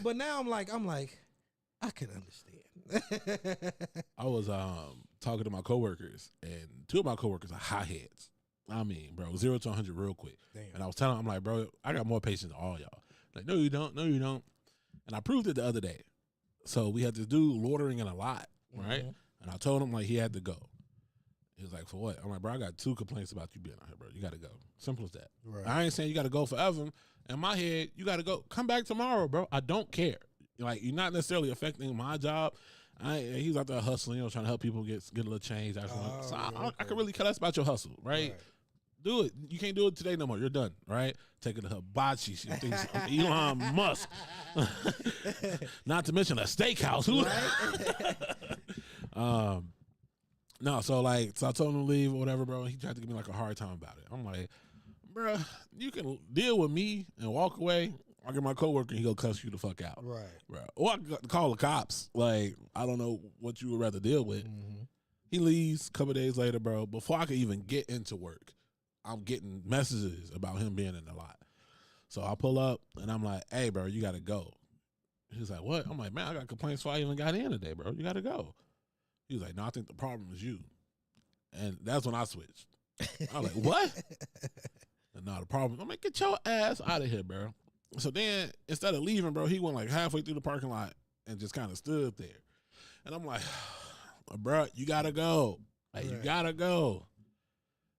But now I'm like I can understand. I was talking to my coworkers, and two of my coworkers are hotheads. I mean, bro, 0 to 100 real quick. Damn. And I was telling them, I'm like, bro, I got more patience than all y'all. Like, no, you don't. No, you don't. And I proved it the other day. So we had this dude loitering in a lot, right? Mm-hmm. And I told him, like, he had to go. He was like, for what? I'm like, bro, I got 2 complaints about you being out here, bro. You got to go. Simple as that. Right. I ain't saying you got to go forever. In my head, you got to go. Come back tomorrow, bro. I don't care. Like, you're not necessarily affecting my job. He's out there hustling, trying to help people get a little change. So I can really care less about your hustle, right? Do it. You can't do it today no more. You're done, right? Taking the hibachi shit. Elon Musk. Not to mention a steakhouse. Right? No, so I told him to leave or whatever, bro. And he tried to give me like a hard time about it. I'm like, bro, you can deal with me and walk away. I'll get my coworker and he go cuss you the fuck out. Right. Bro. Or I can call the cops. Like, I don't know what you would rather deal with. Mm-hmm. He leaves a couple days later, bro. Before I could even get into work, I'm getting messages about him being in the lot. So I pull up and I'm like, hey, bro, you got to go. He's like, what? I'm like, man, I got complaints before I even got in today, bro. You got to go. He was like, no, I think the problem is you. And that's when I switched. I was like, what? And no, the problem, I'm like, get your ass out of here, bro. So then instead of leaving, bro, he went like halfway through the parking lot and just kind of stood there. And I'm like, bro, you got to go. Like, right. You got to go.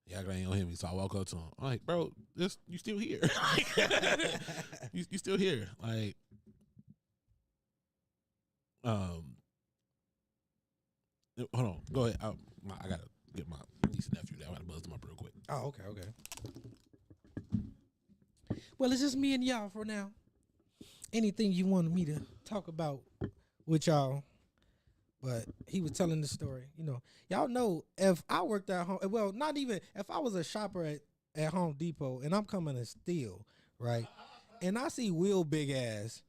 Yeah, I ain't gonna hear me, so I walk up to him. I'm like, bro, you still here? you still here? Like, hold on, go ahead. I gotta get my niece and nephew. I gotta buzz them up real quick. Oh, okay. Well, it's just me and y'all for now. Anything you wanted me to talk about with y'all? But he was telling the story. Y'all know if I worked at home, well, not even if I was a shopper at Home Depot and I'm coming to steal, right? And I see Will Big Ass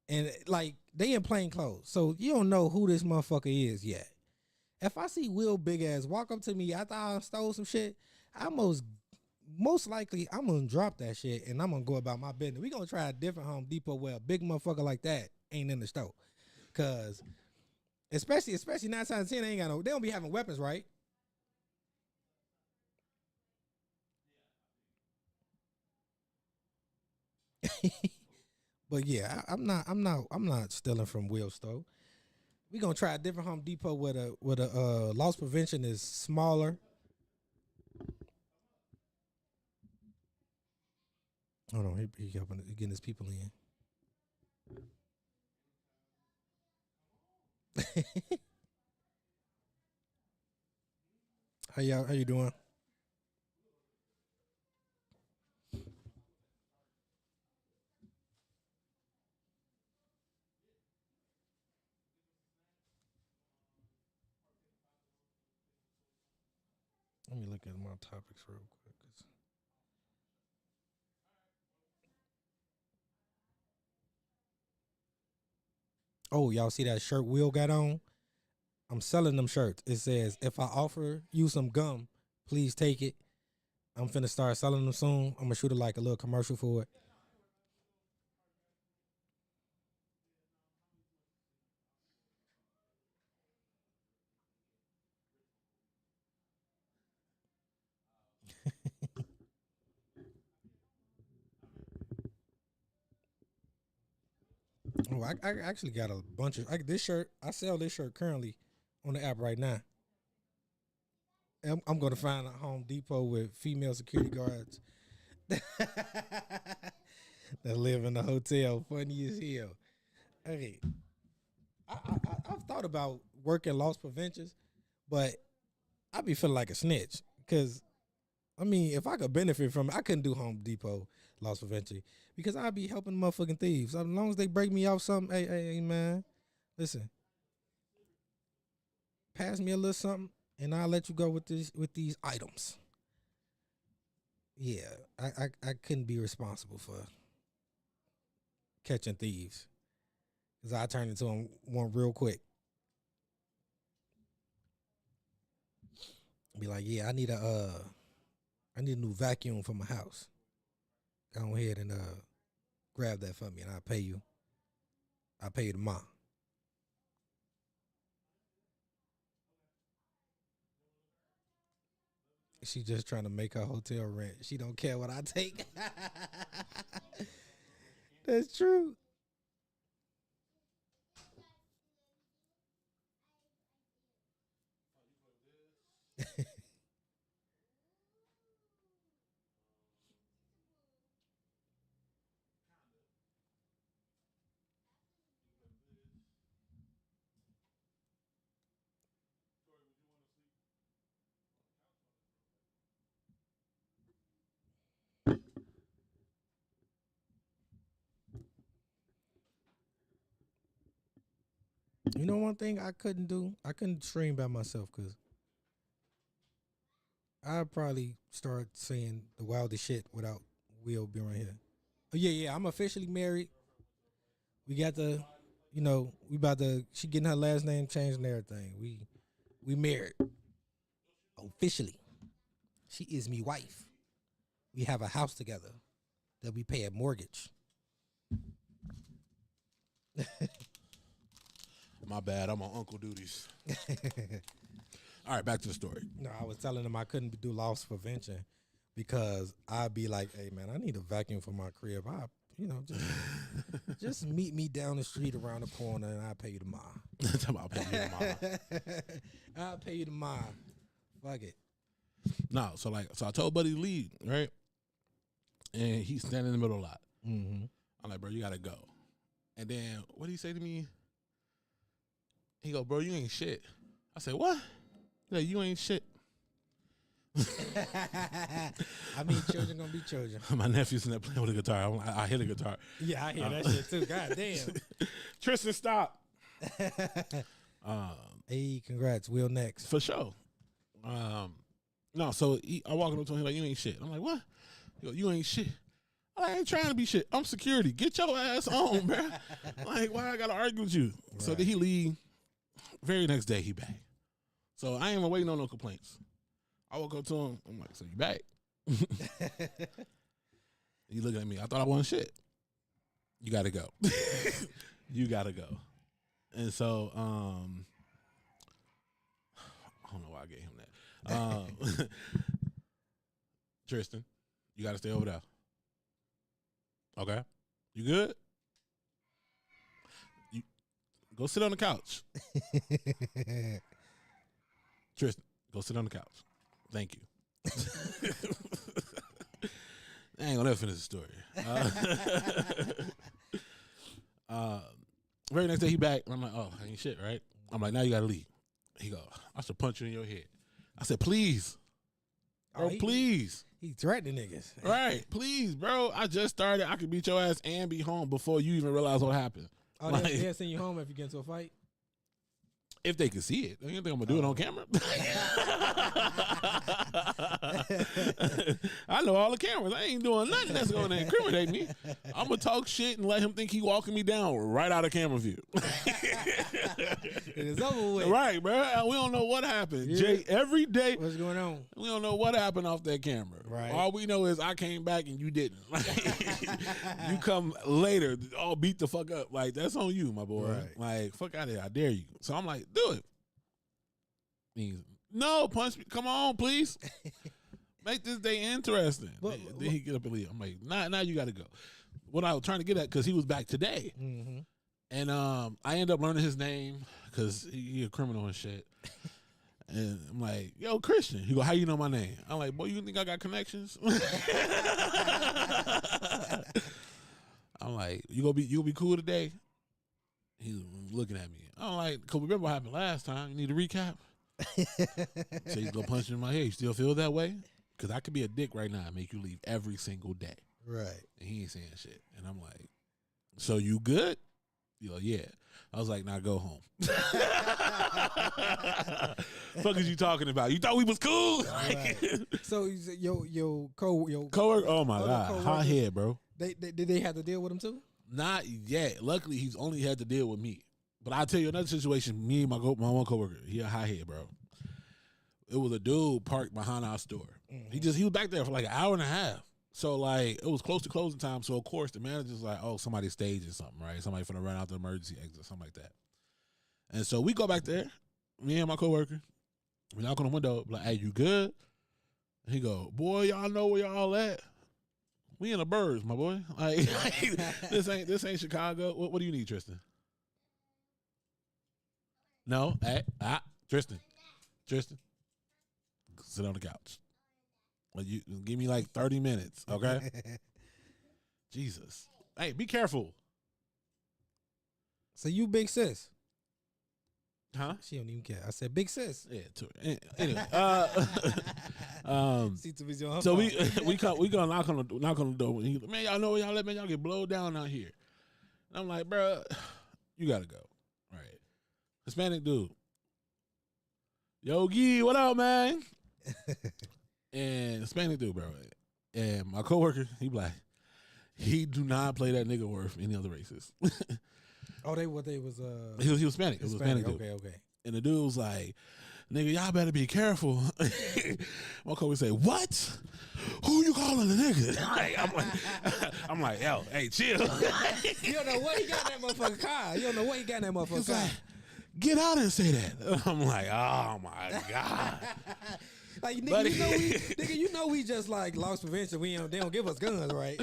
and like they in plain clothes. So you don't know who this motherfucker is yet. If I see Will Big Ass walk up to me after I stole some shit, I most likely I'm gonna drop that shit and I'm gonna go about my business. We gonna try a different Home Depot where a big motherfucker like that ain't in the store. Cause Especially 9 times out of 10, they don't be having weapons, right? But yeah, I'm not stealing from Will's store. We gonna try a different Home Depot where the loss prevention is smaller. Hold on, he getting his people in. How you doing? Let me look at my topics real quick. Oh, y'all see that shirt Will got on? I'm selling them shirts. It says, if I offer you some gum, please take it. I'm finna start selling them soon. I'm gonna shoot like a little commercial for it. Oh, I actually got a bunch of this shirt. I sell this shirt currently on the app right now. I'm going to find a Home Depot with female security guards that live in the hotel. Funny as hell. Hey, I've thought about working loss preventions, but I be feeling like a snitch because I mean, if I could benefit from it, I couldn't do Home Depot loss prevention because I'd be helping motherfucking thieves. As long as they break me off something, hey, man, listen, pass me a little something, and I'll let you go with these items. Yeah, I couldn't be responsible for catching thieves because I turned into one real quick. Be like, yeah, I need a new vacuum for my house. Go ahead and grab that for me, and I'll pay you. I'll pay you tomorrow. She just trying to make her hotel rent. She don't care what I take. That's true. You know one thing I couldn't do? I couldn't stream by myself because I'd probably start saying the wildest shit without Will being right here. Oh, yeah, I'm officially married. We got we about to, she getting her last name changed and everything. We married. Officially. She is me wife. We have a house together that we pay a mortgage. My bad. I'm on uncle duties. All right, back to the story. No, I was telling him I couldn't do loss prevention because I'd be like, hey, man, I need a vacuum for my crib. Just meet me down the street around the corner and I'll pay you tomorrow. I'll pay you tomorrow. I'll pay you tomorrow. Fuck it. No, so I told Buddy to leave, right? And he's standing in the middle of the lot. Mm-hmm. I'm like, bro, you gotta go. And then what did he say to me? He go, bro, you ain't shit. I said, what? He's like, you ain't shit. I mean, children gonna be children. My nephew's in there playing with a guitar. I hit a guitar. Yeah, I hear that shit too. God damn. Tristan, stop. Hey, congrats. Will next. For sure. No, so I walking up to him like, you ain't shit. I'm like, what? He go, you ain't shit. I ain't trying to be shit. I'm security. Get your ass on, bro. Like, why I gotta argue with you? Right. So did he leave? Very next day, he back. So I ain't even waiting on no complaints. I walk up to him. I'm like, so you back? He looking at me. I thought I wasn't shit. You got to go. You got to go. And so, I don't know why I gave him that. Tristan, you got to stay over there. Okay. You good? You go sit on the couch. Tristan, go sit on the couch. Thank you. I ain't gonna never finish the story. Very next day he back. I'm like, oh, ain't shit, right? I'm like, now you gotta leave. He go, I should punch you in your head. I said, please. Bro, please. He threatening niggas. Right, please, bro. I just started. I could beat your ass and be home before you even realize what happened. Oh, like, they'll send you home if you get into a fight? If they can see it. You think I'm going to do it on camera? I know all the cameras. I ain't doing nothing that's going to incriminate me. I'm going to talk shit and let him think he walking me down right out of camera view. It is over with. Right, bro. We don't know what happened. Yeah. Jay, every day. What's going on? We don't know what happened off that camera. Right. All we know is I came back and you didn't. You come later, all beat the fuck up. Like, that's on you, my boy. Right. Like, fuck out of here. I dare you. So I'm like, do it. He's, no, punch me. Come on, please. Make this day interesting. Then he get up and leave. I'm like, now you got to go. What I was trying to get at, because he was back today. Mm-hmm. And I ended up learning his name because he a criminal and shit. And I'm like, yo, Christian. He go, how you know my name? I'm like, boy, you think I got connections? I'm like, you gonna be cool today? He was looking at me. I'm like, cause remember what happened last time? You need a recap? So he's gonna punch in my head. You still feel that way? Cause I could be a dick right now and make you leave every single day. Right. And he ain't saying shit. And I'm like, so you good? You're like, yeah. I was like, now go home. Fuck is you talking about? You thought we was cool? Right. So your Coworker, oh my God, hot head, bro. Did they have to deal with him too? Not yet. Luckily, he's only had to deal with me. But I'll tell you another situation. Me and my one coworker, he a hot head, bro. It was a dude parked behind our store. Mm-hmm. He was back there for like an hour and a half. So like it was close to closing time. So of course the manager's like, oh, somebody's staging something, right? Somebody finna run out the emergency exit, something like that. And so we go back there, me and my coworker. We knock on the window, like, hey, you good? And he go, boy, y'all know where y'all at? We in the birds, my boy. Like this ain't Chicago. What do you need, Tristan? No, hey, Tristan, sit on the couch. Well, you give me like 30 minutes, okay? Jesus, hey, be careful. So you big sis? Huh? She don't even care. I said big sis. Yeah. Anyway, so we gonna knock on the door. And he's like, man, y'all know where y'all at, man. Y'all get blowed down out here. And I'm like, bro, you gotta go. Right. Hispanic dude. Yogi, what up, man? And Hispanic dude, bro. And my coworker, he black. He do not play that nigga worth any other races. Oh, he was He was Hispanic. It was Hispanic dude. Okay. And the dude was like, nigga, y'all better be careful. My coworker say, what? Who you calling a nigga? I'm like, yo, hey, chill. You don't know what he got in that motherfucking car. You don't know what he got in that motherfucking car. Like, get out and say that. I'm like, oh my God. Like, nigga, you know we just like loss prevention. They don't give us guns, right?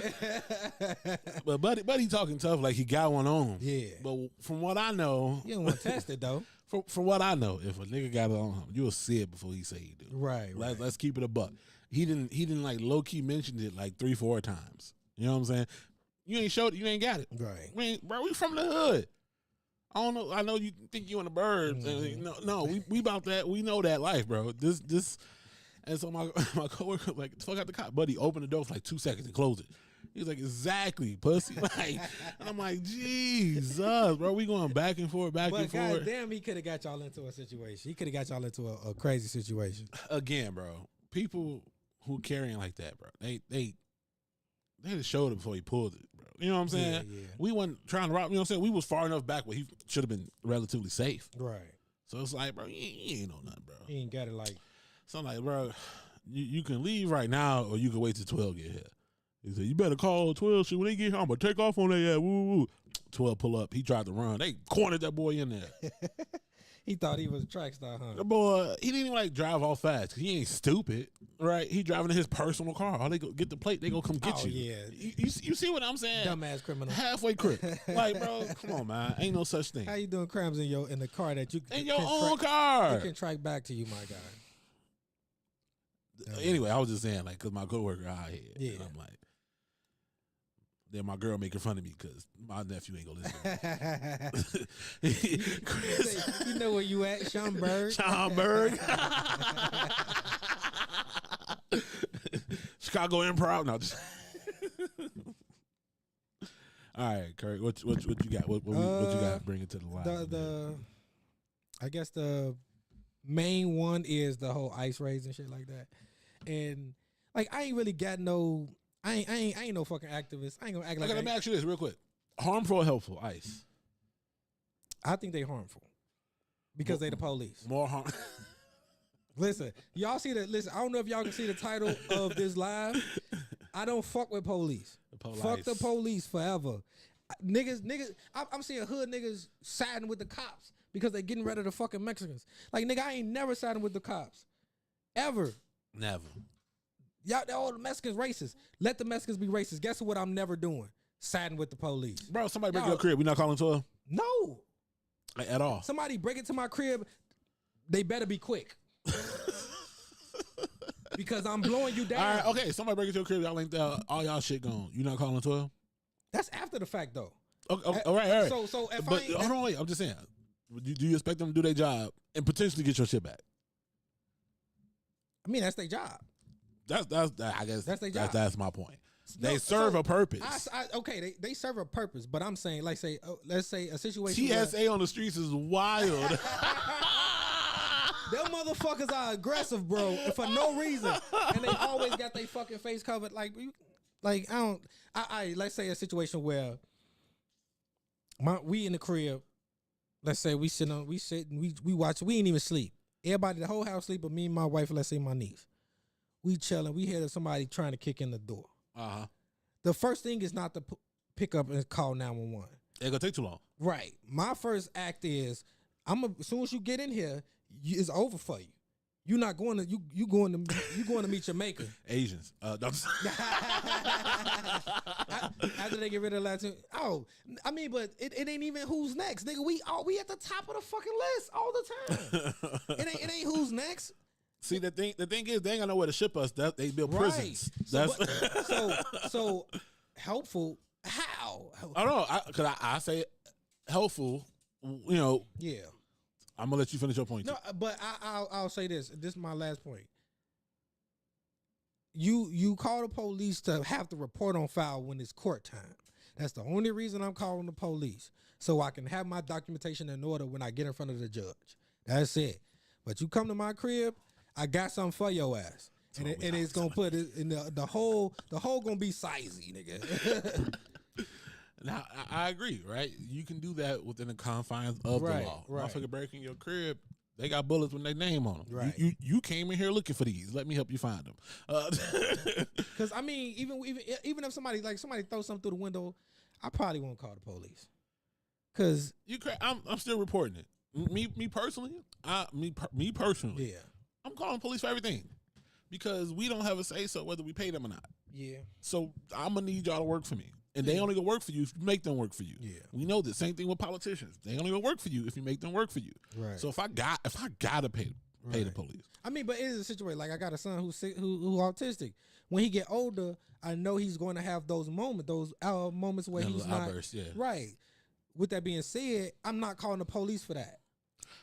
But buddy talking tough like he got one on him. Yeah. But from what I know, you don't want to test it though. From what I know, if a nigga got it on him, you'll see it before he say he do. Right. Let's keep it a buck. He didn't like low key mentioned it like 3-4 times. You know what I'm saying? You ain't showed it. You ain't got it. Right. We from the hood. I don't know. I know you think you in the burbs. Mm-hmm. No, we about that. We know that life, bro. This. And so my coworker like, fuck out the cop. Buddy opened the door for like 2 seconds and closed it. He was like, exactly, pussy. Like, and I'm like, Jesus, bro. We going back and forth. But goddamn, he could have got y'all into a situation. He could have got y'all into a crazy situation. Again, bro. People who carrying like that, bro. They just showed it before he pulled it, bro. You know what I'm saying? Yeah. We wasn't trying to rob. You know what I'm saying? We was far enough back where he should have been relatively safe. Right. So it's like, bro, you ain't know nothing, bro. He ain't got it like. So I'm like, bro, you can leave right now or you can wait till 12 get here. He said, you better call 12. Shit, when they get here, I'm going to take off on that. Woo, woo. 12 pull up. He tried to run. They cornered that boy in there. He thought he was a track star, huh? The boy, he didn't even like drive off fast because he ain't stupid, right? He driving in his personal car. All they go get the plate, they go come get you. Yeah. You see what I'm saying? Dumbass criminal. Halfway crook. Like, bro, come on, man. Ain't no such thing. How you doing crimes in the car that you in your own car? It can track back to you, my guy. Anyway, I was just saying, like, because my coworker out here. Yeah. And I'm like, then my girl making fun of me because my nephew ain't gonna listen to me. Chris, you know where you at, Schaumburg? Chicago Improv. No, just all right, Kurt. What you got? What you got? Bring it to the line. I guess the main one is the whole ice raids and shit like that. And like I ain't really got no. I ain't no fucking activist. I ain't gonna act like. Let me ask you this real quick: harmful or helpful? Ice. I think they harmful because they the police. More harm. Listen, y'all see that? Listen, I don't know if y'all can see the title of this live. I don't fuck with police. Fuck the police forever. Niggas. I'm seeing hood niggas siding with the cops because they getting rid of the fucking Mexicans. Like nigga, I ain't never siding with the cops, ever. Never. Y'all, all the Mexicans racist. Let the Mexicans be racist. Guess what I'm never doing? Siding with the police. Bro, somebody break your crib. We not calling 12? No. Like, at all. Somebody break into my crib, they better be quick. Because I'm blowing you down. All right, okay. Somebody break into your crib. Y'all ain't all y'all shit gone. You not calling 12? That's after the fact, though. Okay, all right. So if But I ain't, hold on, wait. I'm just saying. Do you expect them to do their job and potentially get your shit back? I mean, that's their job. I guess That's their job. That's my point. No, They serve a purpose. Okay, they serve a purpose, but I'm saying, like, let's say a situation. TSA on the streets is wild. Them motherfuckers are aggressive, bro, for no reason, and they always got their fucking face covered. Like I don't. Let's say a situation where we in the crib. Let's say we watch. We ain't even sleep. Everybody, the whole house sleep, but me and my wife. Let's say my niece. We chilling. We hear somebody trying to kick in the door. The first thing is not to pick up and call 911. It's gonna take too long. Right. My first act is as soon as you get in here, it's over for you. You're not going to you going to meet your maker. Asians. After they get rid of Latin. Oh, I mean, but it ain't even who's next, nigga. We at the top of the fucking list all the time. it ain't who's next. See, the thing is, they ain't got nowhere to ship us. That they build prisons. So helpful. How? I don't know. Cause I say helpful. You know. Yeah. I'm gonna let you finish your point. No, but I'll say this. This is my last point. You call the police to have to report on file when it's court time. That's the only reason I'm calling the police, so I can have my documentation in order when I get in front of the judge. That's it. But you come to my crib, I got something for your ass, and it's gonna put it in the whole gonna be sizey, nigga. Now I agree, right? You can do that within the confines of the law. Right. Motherfucker breaking your crib, they got bullets with their name on them. Right. You came in here looking for these. Let me help you find them. Because I mean, even if somebody throws something through the window, I probably won't call the police. Because I'm still reporting it. Me personally, yeah, I'm calling police for everything because we don't have a say so whether we pay them or not. Yeah. So I'm gonna need y'all to work for me. And they only gonna work for you if you make them work for you. Yeah. We know the same thing with politicians. They only gonna work for you if you make them work for you. Right. So if I gotta pay the police. I mean, but it is a situation. Like I got a son who's sick, who autistic. When he get older, I know he's going to have those moments where he's not outbursts, yeah. Right. With that being said, I'm not calling the police for that.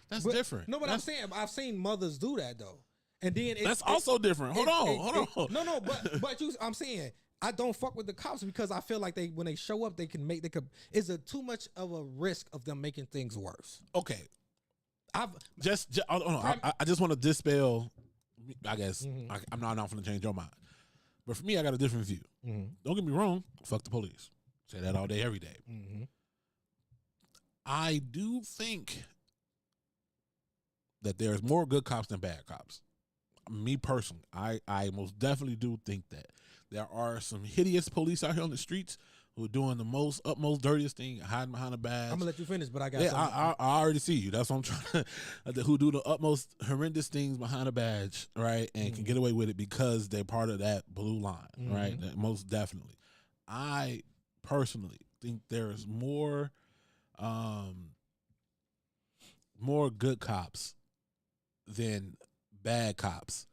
That's different. No, but I'm saying I've seen mothers do that though, and then that's also different. Hold on. No, but I'm saying. I don't fuck with the cops because I feel like when they show up, it's too much of a risk of them making things worse. Okay. I just want to dispel, I guess, I'm not going to change your mind. But for me, I got a different view. Mm-hmm. Don't get me wrong, fuck the police. Say that all day, every day. Mm-hmm. I do think that there's more good cops than bad cops. Me personally, I most definitely do think that. There are some hideous police out here on the streets who are doing the utmost dirtiest thing, hiding behind a badge. I'm gonna let you finish, but I got I already see you. That's what I'm trying to who do the utmost horrendous things behind a badge, right? And can get away with it because they're part of that blue line, right? That most definitely. I personally think there's more good cops than bad cops,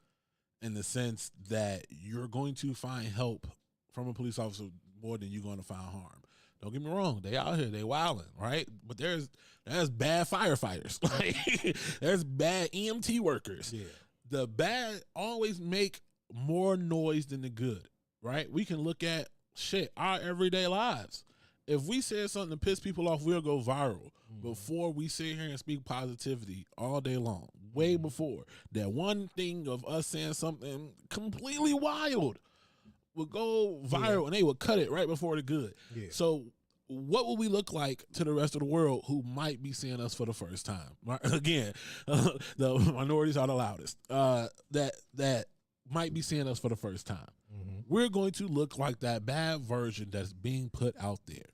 in the sense that you're going to find help from a police officer more than you're going to find harm. Don't get me wrong, they out here, they wilding, right? But there's bad firefighters, like there's bad EMT workers. Yeah. The bad always make more noise than the good, right? We can look at our everyday lives. If we said something to piss people off, we'll go viral before we sit here and speak positivity all day long. Way before that one thing of us saying something completely wild would go viral, and they would cut it right before the good. Yeah. So what will we look like to the rest of the world who might be seeing us for the first time? Again, the minorities are the loudest. That might be seeing us for the first time. We're going to look like that bad version that's being put out there.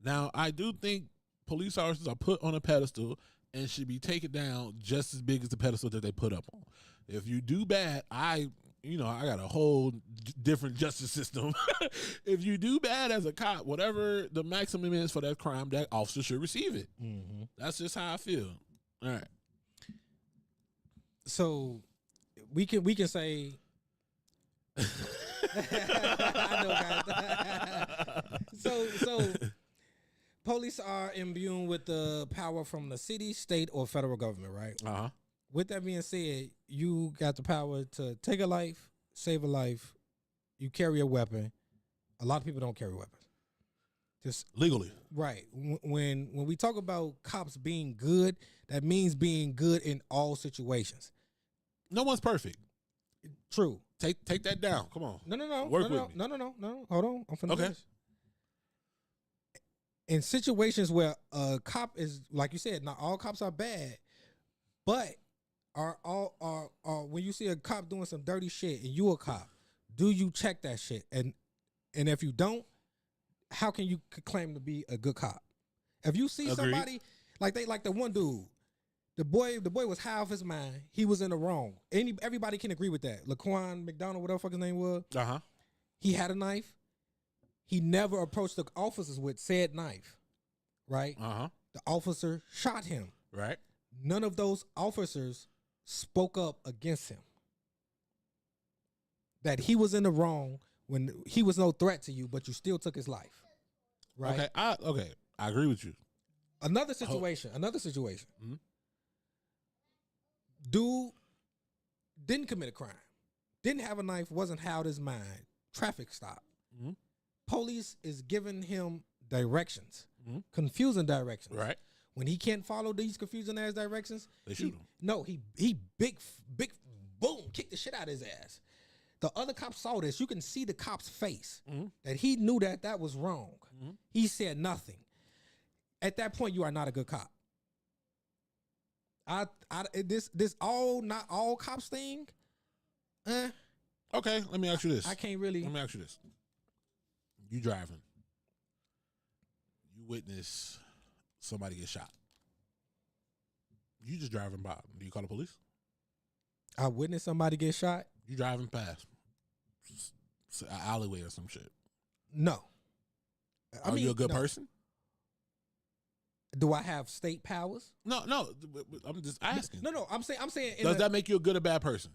Now, I do think police officers are put on a pedestal and should be taken down just as big as the pedestal that they put up on. If you do bad, I got a whole different justice system. If you do bad as a cop, whatever the maximum is for that crime, that officer should receive it. That's just how I feel. All right. So we can say. I know, guys. So police are imbued with the power from the city, state, or federal government, right? Uh huh. With that being said, you got the power to take a life, save a life. You carry a weapon. A lot of people don't carry weapons. Just Legally. right. When we talk about cops being good, that means being good in all situations. No one's perfect. True. Take that down. Come on. No. Work with me. No. Hold on. I'm finna Okay. finish. In situations where a cop is, like you said, not all cops are bad, but are when you see a cop doing some dirty shit and you a cop, do you check that shit? And if you don't, how can you claim to be a good cop? If you see somebody like the one dude, the boy was high off his mind. He was in the wrong. Everybody can agree with that. Laquan McDonald, whatever the fuck his name was. Uh-huh. He had a knife. He never approached the officers with said knife. Right? Uh-huh. The officer shot him. Right. None of those officers spoke up against him. That he was in the wrong when he was no threat to you, but you still took his life. Right? Okay. I agree with you. Another situation. Mm-hmm. Dude didn't commit a crime. Didn't have a knife, wasn't held his mind. Traffic stop. Mm-hmm. Police is giving him directions. Mm-hmm. Confusing directions. Right. When he can't follow these confusing ass directions, they shoot him. No, he big boom, kicked the shit out of his ass. The other cop saw this. You can see the cop's face that he knew that was wrong. Mm-hmm. He said nothing. At that point, you are not a good cop. This all not all cops thing. Okay, let me ask you this. I can't really. Let me ask you this. You driving. You witness somebody get shot. You just driving by. Do you call the police? I witnessed somebody get shot. You driving past an alleyway or some shit. No. Are you a good person? Do I have state powers? No. I'm just asking. No. I'm saying. Does that make you a good or bad person?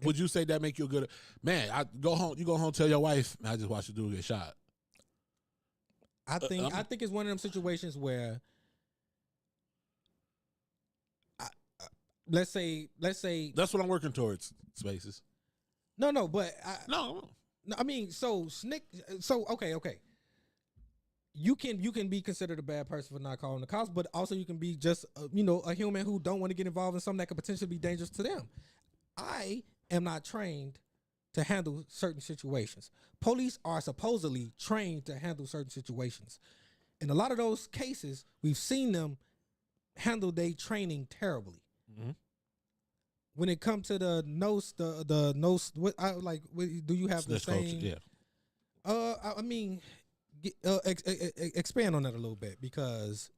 Would you say that make you a good man? I go home. You go home, tell your wife, I just watched the dude get shot. I think it's one of them situations where, let's say that's what I'm working towards. Spaces. No, but no. I mean, okay. You can be considered a bad person for not calling the cops, but also you can be just a human who don't want to get involved in something that could potentially be dangerous to them. I am not trained to handle certain situations. Police are supposedly trained to handle certain situations. In a lot of those cases, we've seen them handle their training terribly. Mm-hmm. When it comes to the nose, do you have the same? Culture, yeah. I mean, expand on that a little bit, because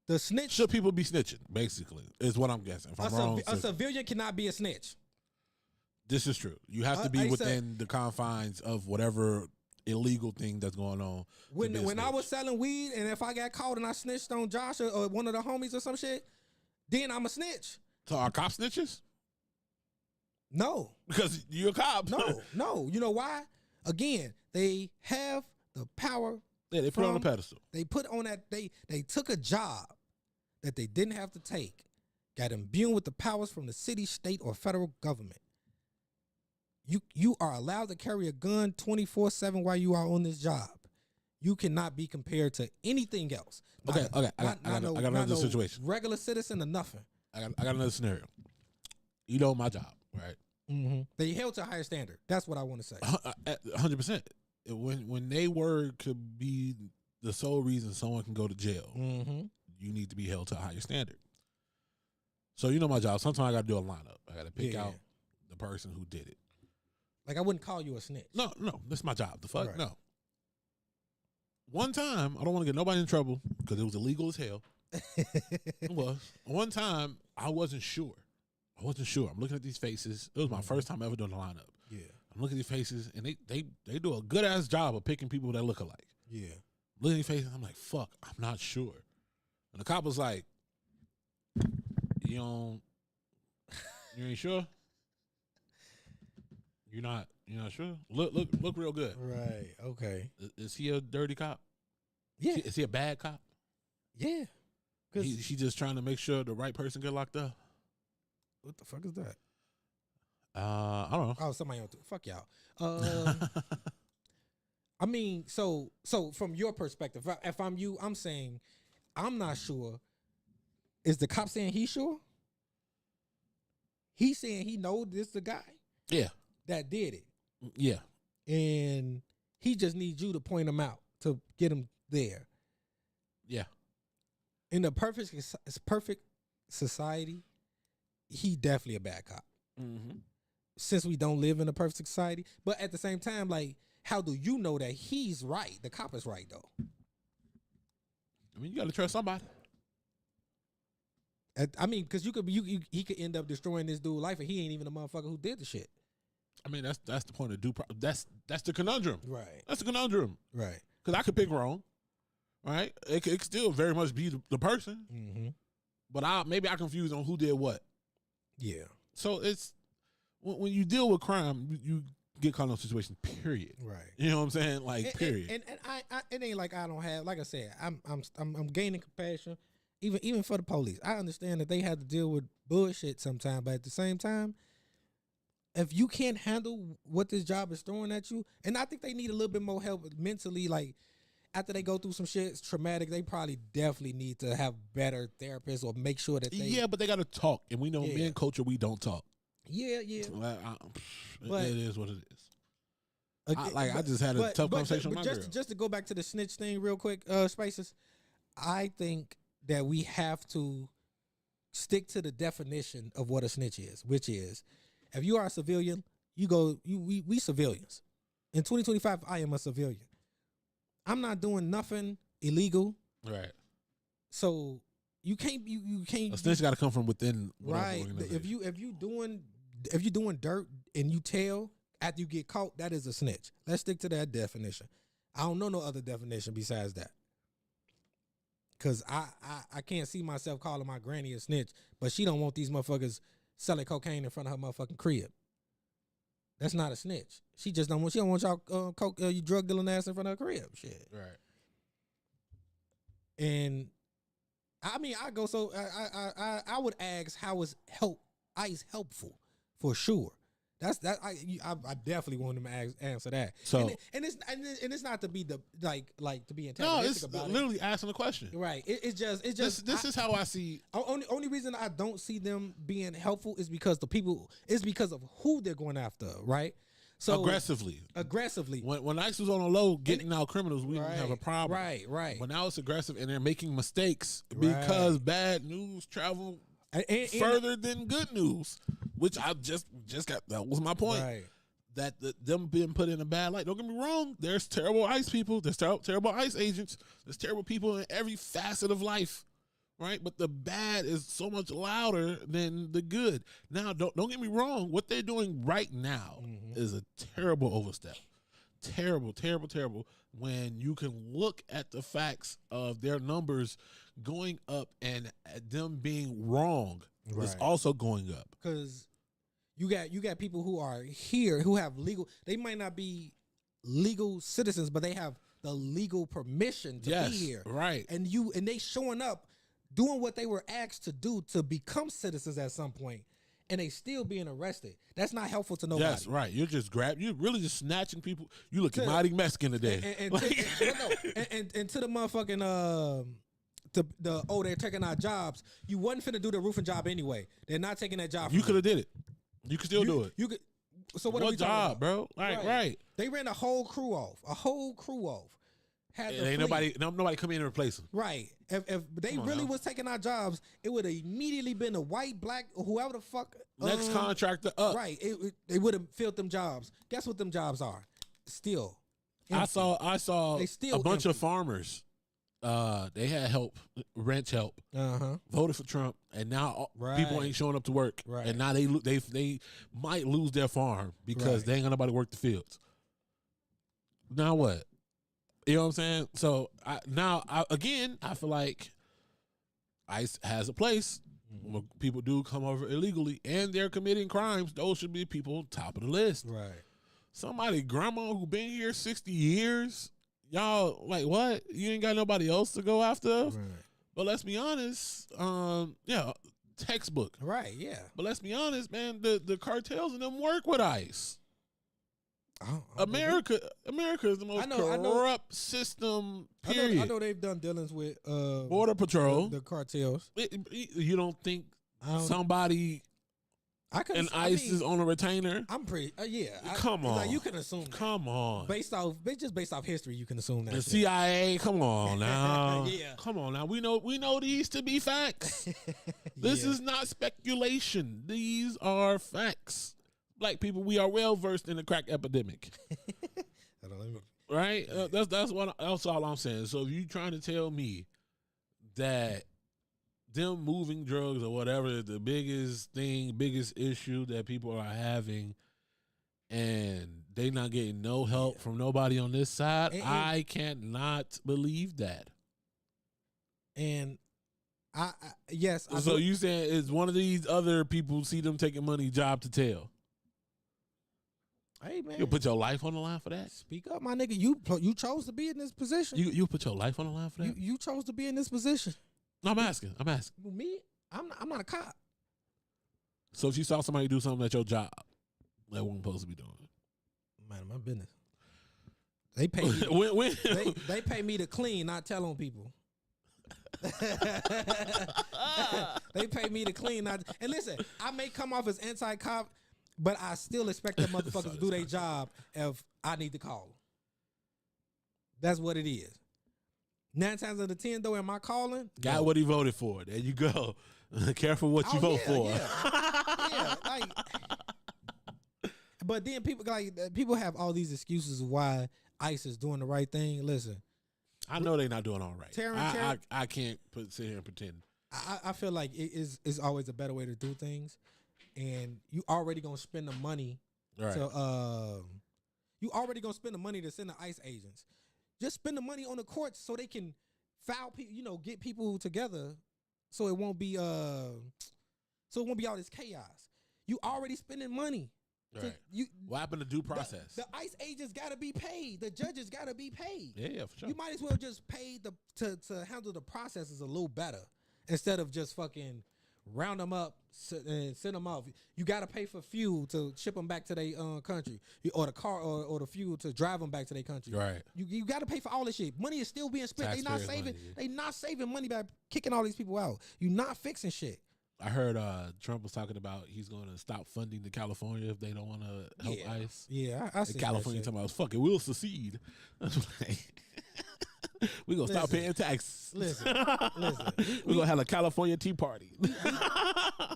the snitch. Should people be snitching? Basically, is what I'm guessing. If I'm wrong, a civilian cannot be a snitch. This is true. You have to be within the confines of whatever illegal thing that's going on. When I was selling weed, and if I got caught and I snitched on Josh or one of the homies or some shit, then I'm a snitch. So are cops snitches? No. Because you're a cop. No. You know why? Again, they have the power. Yeah, they put it on a pedestal. They put on that, they took a job that they didn't have to take, got imbued with the powers from the city, state, or federal government. You are allowed to carry a gun 24/7 while you are on this job. You cannot be compared to anything else. Okay. I got another situation. Regular citizen or nothing. I got another scenario. You know my job, right? Mm-hmm. They held to a higher standard. That's what I want to say. 100%. When they were could be the sole reason someone can go to jail, you need to be held to a higher standard. So you know my job. Sometimes I got to do a lineup. I got to pick out the person who did it. Like, I wouldn't call you a snitch. No, that's my job. The fuck? Right. No. One time, I don't want to get nobody in trouble because it was illegal as hell. It was. One time, I wasn't sure. I'm looking at these faces. It was my first time ever doing a lineup. Yeah. I'm looking at these faces, and they do a good-ass job of picking people that look alike. Yeah. Looking at these faces, I'm like, fuck, I'm not sure. And the cop was like, you ain't sure? You're not sure? Look real good. Right. Okay. Is he a dirty cop? Yeah. Is he a bad cop? Yeah. Cause She just trying to make sure the right person get locked up. what the fuck is that? I don't know. Oh, somebody else. Fuck y'all. I mean, so from your perspective, if I'm you, I'm saying I'm not sure. Is the cop saying he's sure? He's saying he knows this the guy Yeah. that did it, Yeah. and he just needs you to point him out to get him there. Yeah. In a perfect society, he definitely a bad cop. Mm-hmm. Since we don't live in a perfect society, but at the same time, like, how do you know that he's right? The cop is right though. I mean, you got to trust somebody. I mean, because he could end up destroying this dude's life, and he ain't even the motherfucker who did the shit. I mean, that's the point of that's the conundrum. Right. That's the conundrum. Right. Because I could pick wrong, right? It could still very much be the person, Mm-hmm. but maybe I confused on who did what. Yeah. So it's when you deal with crime, you get caught in those situations. Period. Right. You know what I'm saying? Like, period. And I it ain't like I don't have. Like I said, I'm gaining compassion, even for the police. I understand that they have to deal with bullshit sometimes, but at the same time, if you can't handle what this job is throwing at you, and I think they need a little bit more help mentally, like. After they go through some shit, it's traumatic. They probably definitely need to have better therapists or make sure that they. Yeah, but they got to talk, and we know men culture, we don't talk. Yeah. But it is what it is. I just had a tough conversation with my girl. Just to go back to the snitch thing real quick, Spaces, I think that we have to stick to the definition of what a snitch is, which is, if you are a civilian, we civilians. In 2025, I am a civilian. I'm not doing nothing illegal. Right. So you can't. A snitch got to come from within. Right. If you doing dirt and you tell after you get caught, that is a snitch. Let's stick to that definition. I don't know no other definition besides that. Cause I can't see myself calling my granny a snitch, but she don't want these motherfuckers selling cocaine in front of her motherfucking crib. That's not a snitch. She just don't want. She don't want y'all you drug dealing ass in front of her crib. Shit. Right. And I mean, I go so I would ask how is ICE helpful for sure. That's that I definitely want them to answer that. So and it's not to be the like to be antagonistic about it. No, it's literally asking a question. Right. It's just this is how I see. Only reason I don't see them being helpful is because because of who they're going after. Right. So aggressively. When ICE was on the low getting out criminals, we didn't have a problem. Right. But now it's aggressive and they're making mistakes because bad news travel further than good news, which I just got. That was my point. Right. That them being put in a bad light. Don't get me wrong. There's terrible ICE people. There's terrible ICE agents. There's terrible people in every facet of life. Right, but the bad is so much louder than the good. Now, don't get me wrong. What they're doing right now is a terrible overstep. Terrible. When you can look at the facts of their numbers going up and them being wrong is also going up. Because you got people who are here who have legal. They might not be legal citizens, but they have the legal permission to be here. Right, and they showing up. Doing what they were asked to do to become citizens at some point, and they still being arrested. That's not helpful to nobody. Yes, right. You're really just snatching people. You looking mighty Mexican today. And to the motherfucking they're taking our jobs. You wasn't finna do the roofing job anyway. They're not taking that job. You could have did it. You could still do it. You could. So what are we job, bro? Right. They ran a whole crew off. Ain't nobody come in and replace them. Right. If they really was taking our jobs, it would have immediately been a white, black, or whoever the fuck. Next contractor up. Right. They would have filled them jobs. Guess what them jobs are? Still. Empty. I saw a bunch of farmers. They had help, ranch help. Voted for Trump, and now people ain't showing up to work. Right. And now they might lose their farm because they ain't got nobody to work the fields. Now what? You know what I'm saying? So I feel like ICE has a place when people do come over illegally and they're committing crimes. Those should be people top of the list. Right. Somebody, grandma who been here 60 years, y'all like what? You ain't got nobody else to go after. Right. But let's be honest, yeah, textbook. Right, yeah. But let's be honest, man, the cartels and them work with ICE. America is the most corrupt system. Period. I know they've done dealings with Border Patrol, the cartels. You don't think somebody and ICE is on a retainer? I'm pretty. Yeah. Come on. Like, you can assume. That. Come on. Based off history, you can assume that. The CIA. Come on now. Yeah. Come on now. We know these to be facts. This is not speculation. These are facts. Black people, we are well versed in the crack epidemic. Right? That's all I'm saying. So if you trying to tell me that them moving drugs or whatever is the biggest issue that people are having, and they not getting no help from nobody on this side, I cannot believe that. And so you saying it's one of these other people see them taking money job to tell? Hey man, you put your life on the line for that? Speak up, my nigga. You chose to be in this position. You put your life on the line for that? You chose to be in this position. No, I'm asking. Me, I'm not a cop. So if you saw somebody do something at your job that wasn't supposed to be doing, man, my business. They pay me. They pay me to clean, not tell on people. They pay me to clean, not. And listen, I may come off as anti-cop, but I still expect them motherfuckers to do their job if I need to call them. That's what it is. 9 times out of 10, though, am I calling? Got what he voted for. There you go. Careful what you vote for. Yeah, but then people have all these excuses of why ICE is doing the right thing. Listen, I know they're not doing all right. I can't sit here and pretend. I feel like it's always a better way to do things. And you already gonna spend the money to you already gonna spend the money to send the ICE agents. Just spend the money on the courts so they can file people, get people together, so it won't be all this chaos. You already spending money. Right. What happened to due process? The ICE agents gotta be paid. The judges gotta be paid. Yeah, for sure. You might as well just pay to handle the processes a little better instead of just fucking round them up and send them off. You got to pay for fuel to ship them back to their country, or the car or the fuel to drive them back to their country. Right. You got to pay for all this shit. Money is still being spent. They not saving money by kicking all these people out. You not fixing shit. I heard Trump was talking about he's going to stop funding to California if they don't want to help ICE. Yeah, I see California talking about, fuck it, we'll secede. We're going to stop paying taxes. Listen. We're going to have a California Tea Party.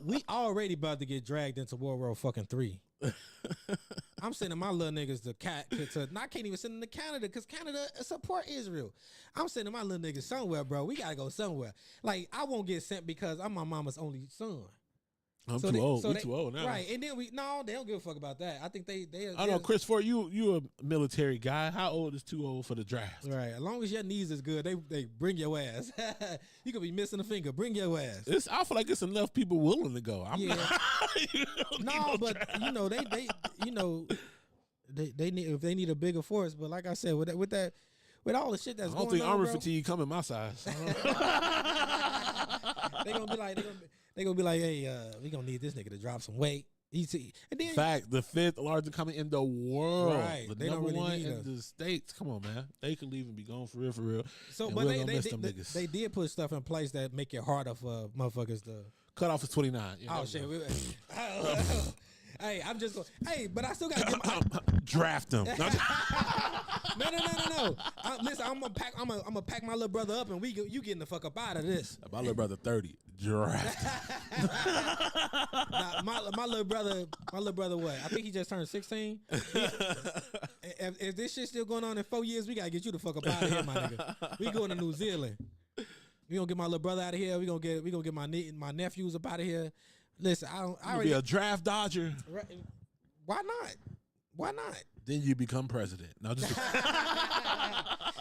We already about to get dragged into World War fucking 3. I'm sending my little niggas I can't even send them to Canada because Canada support Israel. I'm sending my little niggas somewhere, bro. We got to go somewhere. Like, I won't get sent because I'm my mama's only son. I'm too old. We too old now. Right. And then they don't give a fuck about that. I think they I know, Chris Ford, you a military guy. How old is too old for the draft? Right. As long as your knees is good, they bring your ass. You could be missing a finger. Bring your ass. I feel like it's enough people willing to go. But they need, if they need a bigger force. But like I said, with all the shit that's going on, I don't think armor fatigue come in my size. They gonna be like, hey, we gonna need this nigga to drop some weight. And then, fact, the 5th largest company in the world, right? The they number don't really one need in the States. Come on, man, they can leave and be gone for real. So, but they did put stuff in place that make it harder for motherfuckers to cut off is 29. Oh shit! Hey, I'm just going. Hey, but I still got to get draft them. No. Listen, I'm gonna pack my little brother up, and you getting the fuck up out of this. My little brother 30. Draft. Nah, my little brother, what? I think he just turned 16. If this shit's still going on in 4 years, we gotta get you the fuck up out of here, my nigga. We going to New Zealand. We gonna get my little brother out of here. We gonna get my nephews up out of here. Listen, I already be a draft dodger. Right. Why not? Then you become president. No, just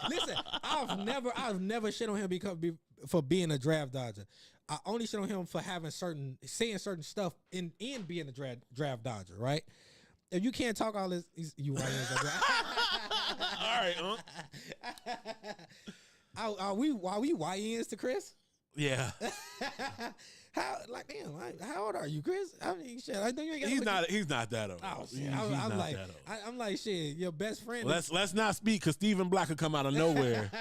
listen. I've never shit on him for being a draft dodger. I only shit on him for saying certain stuff in being a draft dodger. Right? If you can't talk all this, you right. right, Are we YNs to Chris? Yeah. How old are you, Chris? I mean, shit. I know you ain't got. He's not that old. Oh shit! He's I'm not like, that old. I'm like, shit. Your best friend. Well, let's not speak because Stephen Black could come out of nowhere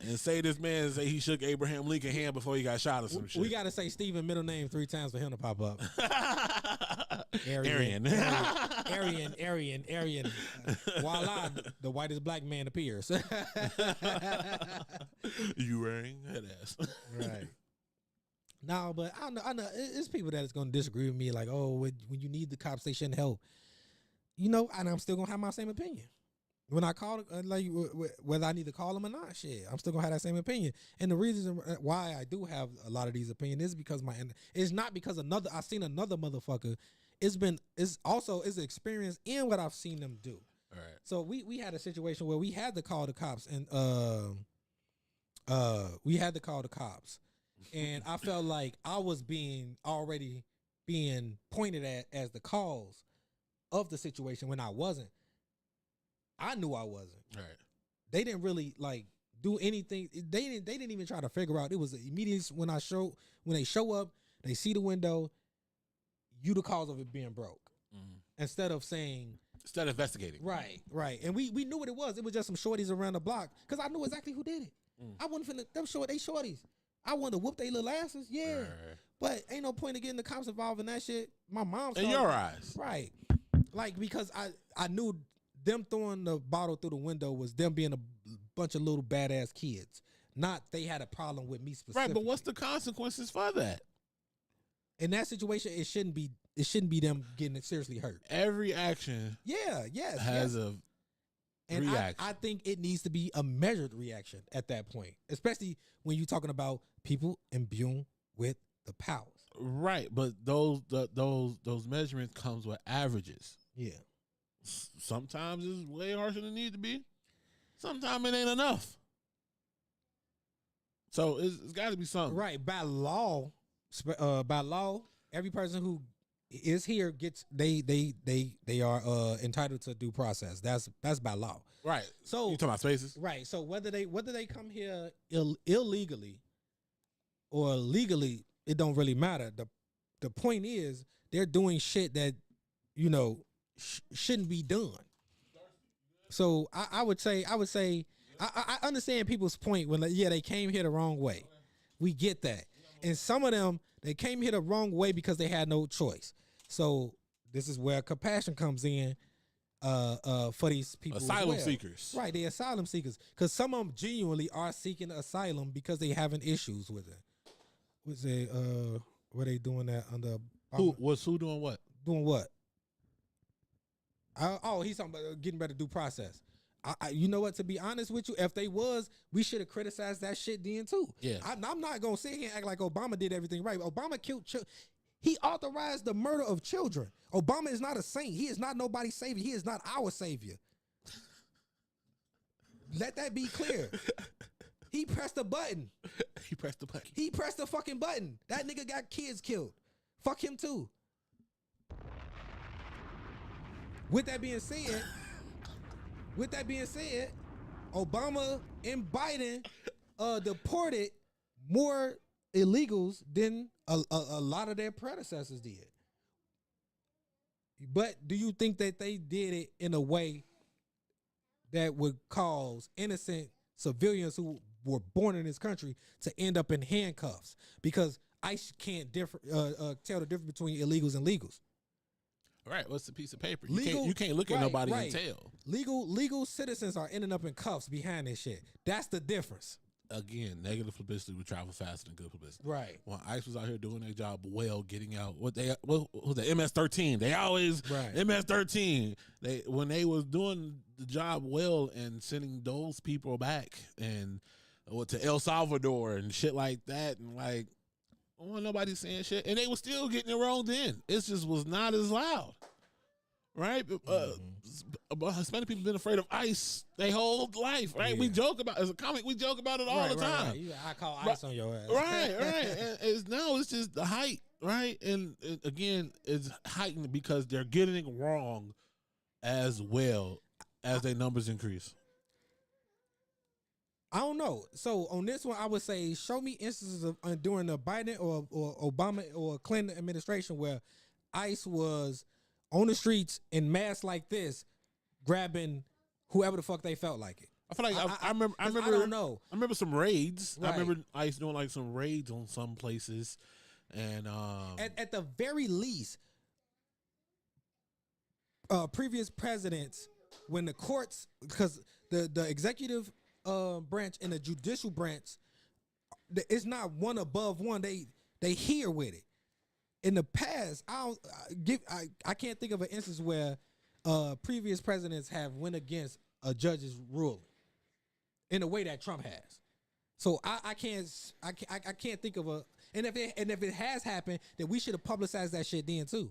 and say this man say he shook Abraham Lincoln hand before he got shot or some shit. We got to say Stephen middle name 3 times for him to pop up. Aryan. Voila, the whitest black man appears. You rang that ass. Right. No, but I know it's people that is going to disagree with me. Like, oh, when you need the cops, they shouldn't help. You know, and I'm still going to have my same opinion. When I call, like, whether I need to call them or not, shit, I'm still going to have that same opinion. And the reason why I do have a lot of these opinions is because it's not because I've seen another motherfucker. It's also experience in what I've seen them do. All right. So we had a situation where we had to call the cops and and I felt like I was already being pointed at as the cause of the situation when I wasn't. I knew I wasn't. All right. They didn't really like do anything. They didn't even try to figure out. It was immediate when they show up, they see the window, you the cause of it being broke. Mm-hmm. Instead of investigating. Right. And we knew what it was. It was just some shorties around the block because I knew exactly who did it. I wasn't finna they shorties. I wanted to whoop their little asses, yeah. Right. But ain't no point in getting the cops involved in that shit. My mom in your eyes. Right. Like, because I knew them throwing the bottle through the window was them being a bunch of little badass kids. Not they had a problem with me specifically. Right, but what's the consequences for that? In that situation, it shouldn't be them getting seriously hurt. Every action has a reaction. I think it needs to be a measured reaction at that point, especially when you're talking about people imbued with the powers. Right, but those measurements comes with averages. Yeah. Sometimes it's way harsher than it needs to be. Sometimes it ain't enough. So it's got to be something. Right, by law, every person who is here gets they are entitled to due process. That's by law. Right. So you talking about spaces? Right. So whether they come here illegally or legally, it don't really matter. The point is they're doing shit that shouldn't be done. So I would say I understand people's point when they came here the wrong way. We get that. And some of them, they came here the wrong way because they had no choice. So this is where compassion comes in for these people. Asylum seekers. Right, they're asylum seekers. Because some of them genuinely are seeking asylum because they having issues with it. Were they doing that under... Who doing what? Doing what? He's talking about getting better due process. You know what? To be honest with you, if they was, we should have criticized that shit then too. Yeah, I'm not gonna sit here and act like Obama did everything right. Obama killed he authorized the murder of children. Obama is not a saint. He is not nobody's savior. He is not our savior. Let that be clear. He pressed a button. He pressed the button. He pressed the fucking button. That nigga got kids killed. Fuck him too. With that being said, Obama and Biden deported more illegals than a lot of their predecessors did. But do you think that they did it in a way that would cause innocent civilians who were born in this country to end up in handcuffs? Because ICE can't tell the difference between illegals and legals. Right, what's the piece of paper? You can't look at nobody and tell. Legal citizens are ending up in cuffs behind this shit. That's the difference. Again, negative publicity would travel faster than good publicity. Right. When ICE was out here doing their job well, getting out what was the MS-13? They always MS-13. When they was doing the job well and sending those people back and to El Salvador and shit like that, and like, well, nobody's saying shit, and they were still getting it wrong then. It just was not as loud, right? Hispanic people been afraid of ICE their whole life, right? Yeah. We joke about as a comic, we joke about it all the time. Right. I call ICE on your ass. Right. And it's just the height, right? And again, it's heightened because they're getting it wrong as well. as their numbers increase? I don't know. So on this one, I would say show me instances of during the Biden or Obama or Clinton administration where ICE was on the streets in mass like this, grabbing whoever the fuck they felt like it. I feel like I remember. I don't know. I remember some raids. Right. I remember ICE doing like some raids on some places, and at the very least, previous presidents, when the courts, because the executive branch and the judicial branch, it's not one above one. They hear with it. In the past, I can't think of an instance where previous presidents have went against a judge's ruling in the way that Trump has. So I can't think of a, and if it has happened, then we should have publicized that shit then too.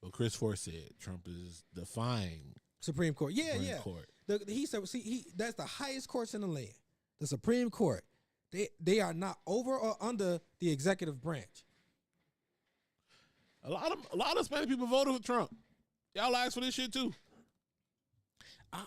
Well, Chris Ford said Trump is defying Supreme Court. Yeah. Court. He said, that's the highest courts in the land. The Supreme Court. They are not over or under the executive branch. A lot of Hispanic people voted for Trump. Y'all asked for this shit too. I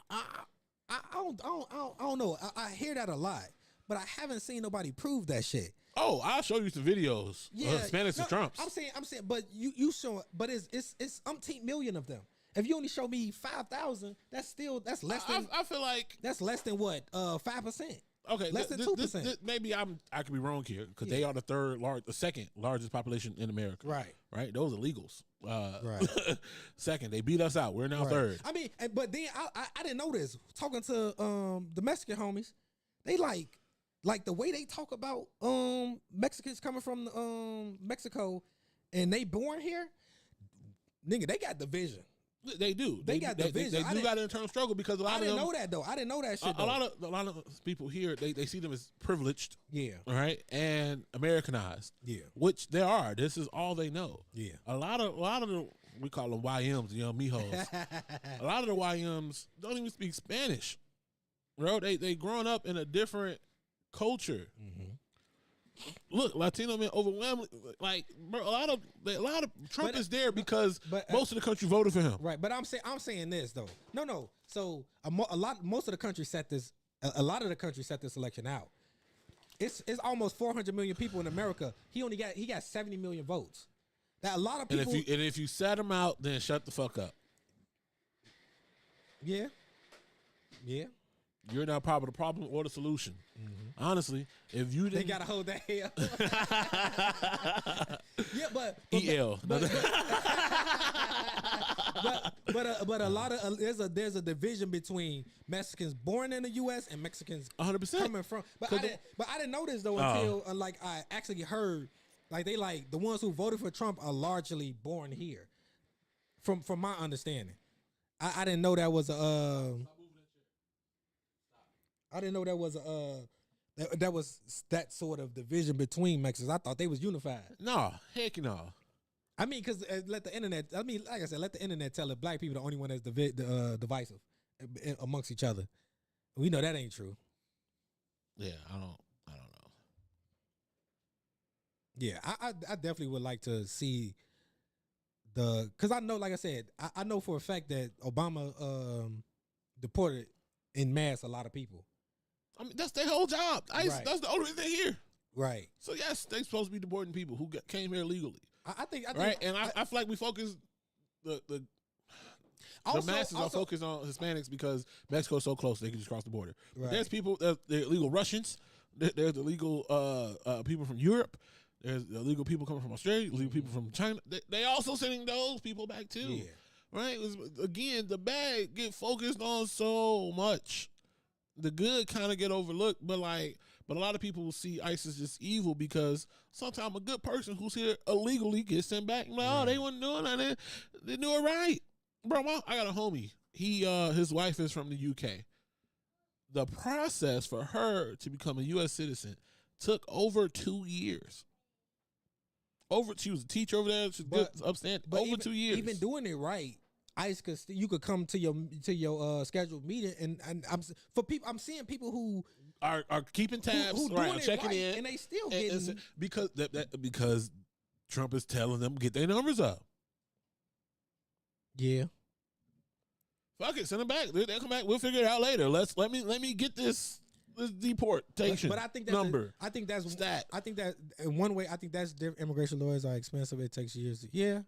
don't know. I hear that a lot, but I haven't seen nobody prove that shit. Oh, I'll show you some videos of Hispanics and Trumps. I'm saying, but you show, but it's umpteen million of them. If you only show me 5,000, that's less than. I feel like that's less than what 5%. Okay, less than 2%. Maybe I could be wrong here because they are the second largest population in America. Right. Those are illegals. Right. Second, they beat us out. We're now third. I mean, but then I didn't know this. Talking to the Mexican homies, they like the way they talk about Mexicans coming from Mexico and they born here. Nigga, they got division. They do. They got division. They do got an internal struggle because a lot of them. I didn't know that though. I didn't know that shit. A lot of people here, they see them as privileged. Yeah. All right, and Americanized. Yeah. Which they are. This is all they know. Yeah. A lot of the, we call them YMs, young mijos. A lot of the YMs don't even speak Spanish, bro. They growing up in a different culture. Mm-hmm. Look, Latino men overwhelmingly, like, bro, a lot of Trump is there because most of the country voted for him. Right, but I'm saying this though. No. So most of the country set this. A lot of the country set this election out. It's almost 400 million people in America. He got 70 million votes. That a lot of people. And if you sat him out, then shut the fuck up. Yeah. You're not part of the problem or the solution. Mm-hmm. Honestly, if you didn't, they gotta hold that hell. Yeah, but EL. But a lot of there's a division between Mexicans born in the U.S. and Mexicans 100% coming from. But I didn't know this though until I actually heard the ones who voted for Trump are largely born here. From my understanding, I didn't know that was a. I didn't know that was that was that sort of division between Mexicans. I thought they was unified. No, heck no. I mean, because let the internet. I mean, like I said, let the internet tell it. Black people the only one that's divisive amongst each other. We know that ain't true. Yeah, I don't know. Yeah, I definitely would like to see because I know, like I said, I know for a fact that Obama deported in mass a lot of people. I mean, that's their whole job. Right. That's the only reason they're here. Right. So yes, they're supposed to be deporting people who came here legally. I think right. And I feel like we focus the masses are focused on Hispanics because Mexico's so close they can just cross the border. Right. There's people. There's illegal Russians. There's illegal people from Europe. There's illegal people coming from Australia. Illegal people from China. They also sending those people back too. Yeah. Right. Again, the bad get focused on so much. The good kind of get overlooked, but a lot of people will see ICE as just evil because sometimes a good person who's here illegally gets sent back. No, they weren't doing that. They do it right, bro. I got a homie. His wife is from the UK. The process for her to become a U.S. citizen took over 2 years. She was a teacher over there. She's good, upstanding. Over 2 years. Even doing it right. ICE you could come to your scheduled meeting and I'm seeing people who are keeping tabs, who right, checking right, in, and they still getting because Trump is telling them get their numbers up. Yeah. Fuck it, send them back. They'll come back. We'll figure it out later. Let me get this deportation. But I think that's number. I think that's stat. I think that in one way I think that's different. Immigration lawyers are expensive. It takes years. Yeah.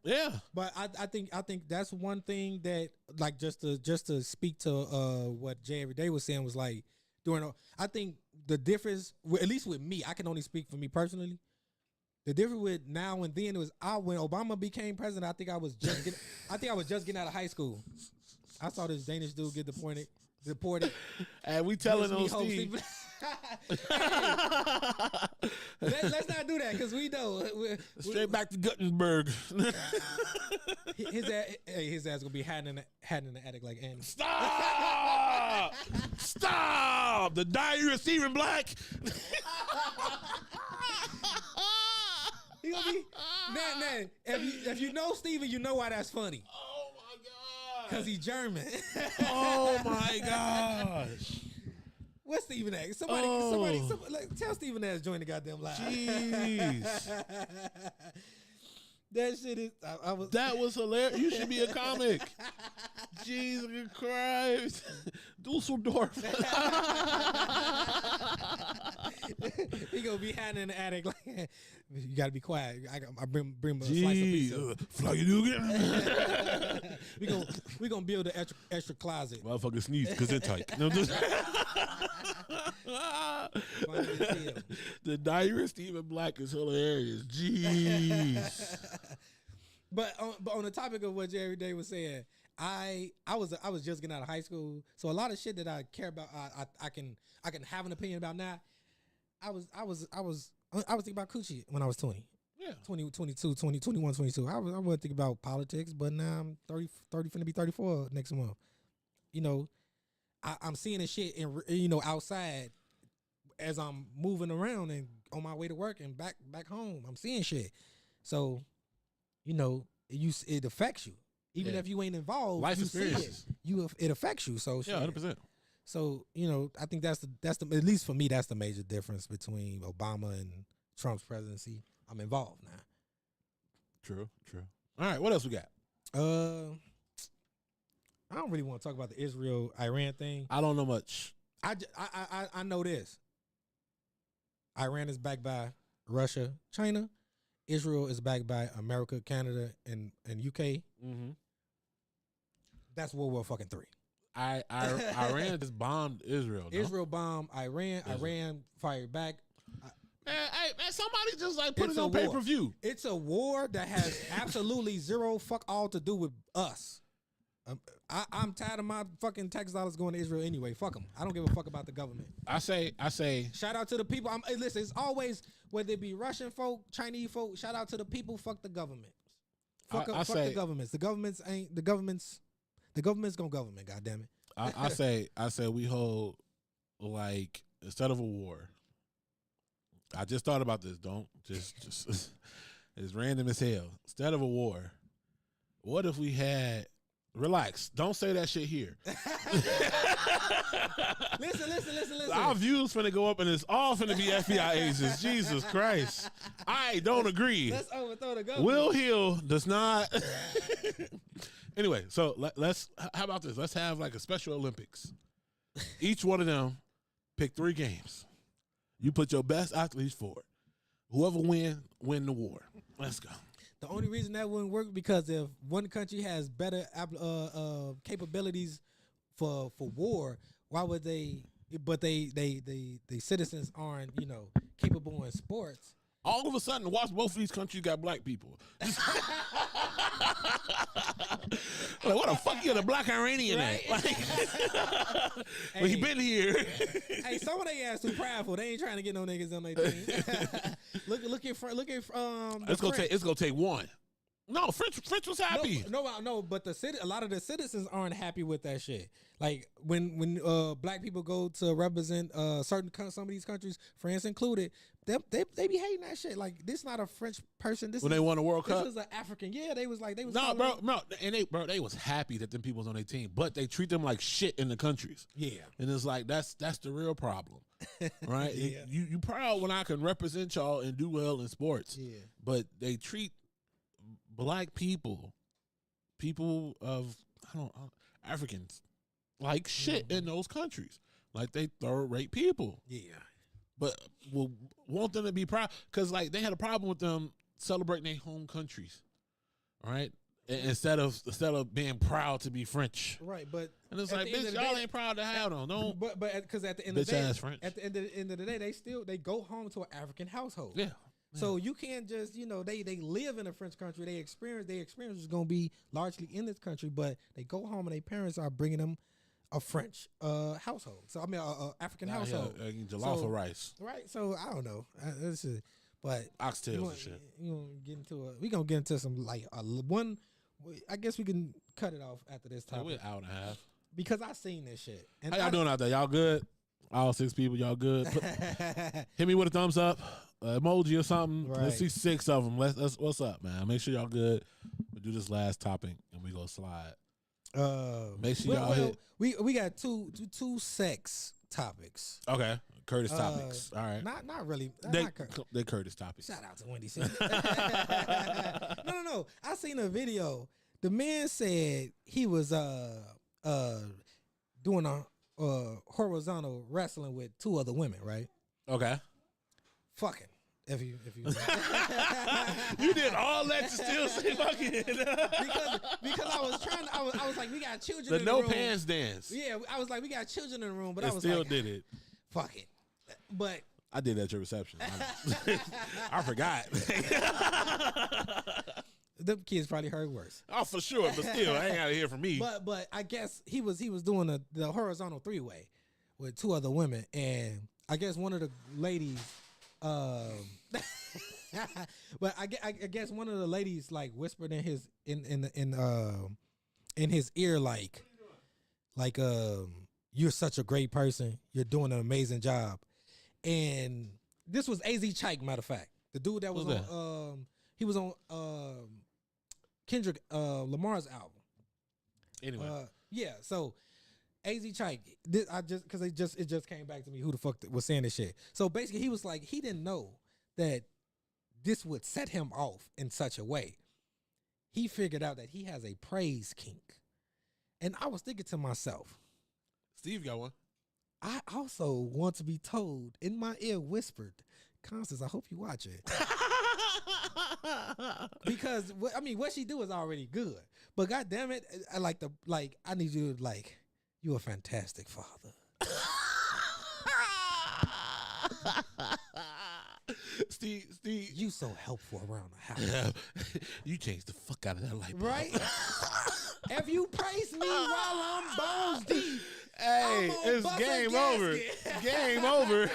But I think that's one thing that like just to speak to what Jay Everyday was saying was like I think the difference at least with me, I can only speak for me personally. The difference with now and then was when Obama became president, I think I was just getting out of high school. I saw this Danish dude get deported. And we telling on Steve. Let's not do that because we know. Straight back to Guttenberg. his ass gonna be hiding in the attic like Andy. Stop! Stop! The Diary of Stephen Black. He gonna be man. If you know Steven, you know why that's funny. Oh my god! Because he's German. Oh my gosh! What's Stephen A? Somebody like, tell Stephen A to join the goddamn live. Jeez. That shit is. That was hilarious. You should be a comic. Jesus Christ. Dusseldorf. He gonna be hiding in the attic. Like, you gotta be quiet. I bring a slice of pizza. Fly you do again. we gonna build an extra closet. Motherfucker sneeze because they're tight. No, the Diary of Stephen Black is hilarious. Jeez. But on the topic of what Jerry Day was saying, I was just getting out of high school, so a lot of shit that I care about, I can have an opinion about now. I was thinking about coochie when I was 20. Yeah. 20, 22, 20, 21, 22. I wasn't thinking about politics, but now I'm 30 finna be 34 next month. You know, I'm seeing this shit outside as I'm moving around and on my way to work and back home. I'm seeing shit. So, it affects you. Even if you ain't involved, life you see experiences. it affects you. So yeah, 100%. So, I think that's the at least for me, that's the major difference between Obama and Trump's presidency. I'm involved now. True. All right, what else we got? I don't really want to talk about the Israel-Iran thing. I don't know much. I know this. Iran is backed by Russia, China. Israel is backed by America, Canada, and UK. Mm-hmm. That's World War fucking III. Iran just bombed Israel. No? Israel bombed Iran. Iran fired back. Man, somebody just put it on pay-per-view. It's a war that has absolutely zero fuck all to do with us. I'm tired of my fucking tax dollars going to Israel anyway. Fuck them. I don't give a fuck about the government. I say. Shout out to the people. Listen, it's always, whether it be Russian folk, Chinese folk, shout out to the people, fuck the government. Fuck the governments. The governments gonna government, goddammit. I say we hold, instead of a war. I just thought about this. Don't just it's random as hell. Instead of a war, what if we had? Relax. Don't say that shit here. Listen. Our views finna go up and it's all finna be FBI agents. Jesus Christ. I don't agree. Let's overthrow the government. Will Hill does not. Anyway, so how about this? Let's have a Special Olympics. Each one of them pick 3 games. You put your best athletes for it. Whoever win the war. Let's go. The only reason that wouldn't work because if one country has better capabilities for war, why would they? But they citizens aren't capable in sports. All of a sudden, watch both of these countries got black people. What the fuck you the black Iranian right? at? Well, he been here. Hey, some of they ass too prideful. They ain't trying to get no niggas on their team. look at It's gonna take one. No, French was happy. No, but a lot of the citizens aren't happy with that shit. Like when black people go to represent some of these countries, France included, they be hating that shit. Like, this not a French person. This when they won the World Cup, this was an African. Yeah, they was. They was happy that them people was on their team, but they treat them like shit in the countries. Yeah, and it's that's the real problem, right? Yeah. You proud when I can represent y'all and do well in sports. Yeah, but they treat black people of Africans like shit in those countries. Like they third rate people. Yeah. But will want them to be proud because like they had a problem with them celebrating their home countries. All right. Instead of being proud to be French. Right, but and it's like, bitch, y'all ain't proud to have them. Don't but because at the end of the day, French. at the end of the day, they go home to an African household. Yeah. So you can't just, they live in a French country. Their experience is going to be largely in this country, but they go home and their parents are bringing them a French household. So I mean, a African household. Jollof or rice. Right. So I don't know. But oxtails and shit. We gonna get into some like one. I guess we can cut it off after this topic. We're an hour and a half. Because I seen this shit. And how y'all doing out there? Y'all good? All 6 people, y'all good? Hit me with a thumbs up, emoji or something. Right. Let's see 6 of them. Let's what's up, man? Make sure y'all good. We'll do this last topic and we go slide. Make sure y'all hit. We got two sex topics. Okay, Curtis topics. All right. Not really. They Curtis topics. Shout out to Wendy. No. I seen a video. The man said he was doing a horizontal wrestling with 2 other women, right? Okay. Fucking. If you you did all that to still say fucking because I was like, we got children in the no room. pants dance. Yeah, I was like, we got children in the room, but I was still like, did it. Fuck it. But I did that at your reception. I forgot. The kids probably heard worse. Oh, for sure, but still, I ain't got to hear from me. But I guess he was doing the horizontal 3-way with 2 other women, and I guess one of the ladies, but I guess one of the ladies like whispered in his in his ear like you're such a great person, you're doing an amazing job, and this was AZ Chike, matter of fact, the dude that was on he was on Kendrick Lamar's album. Anyway, yeah. So AZ Chike, because it just came back to me who the fuck was saying this shit. So basically, he was like, he didn't know that this would set him off in such a way. He figured out that he has a praise kink, and I was thinking to myself, Steve got one. I also want to be told in my ear, whispered, Constance, I hope you watch it. Because what she do is already good, but God damn it, I need you to you're a fantastic father. Steve, you so helpful around the house. You changed the fuck out of that light bulb. Right? If you praise me while I'm balls deep, hey, it's game over. Game over.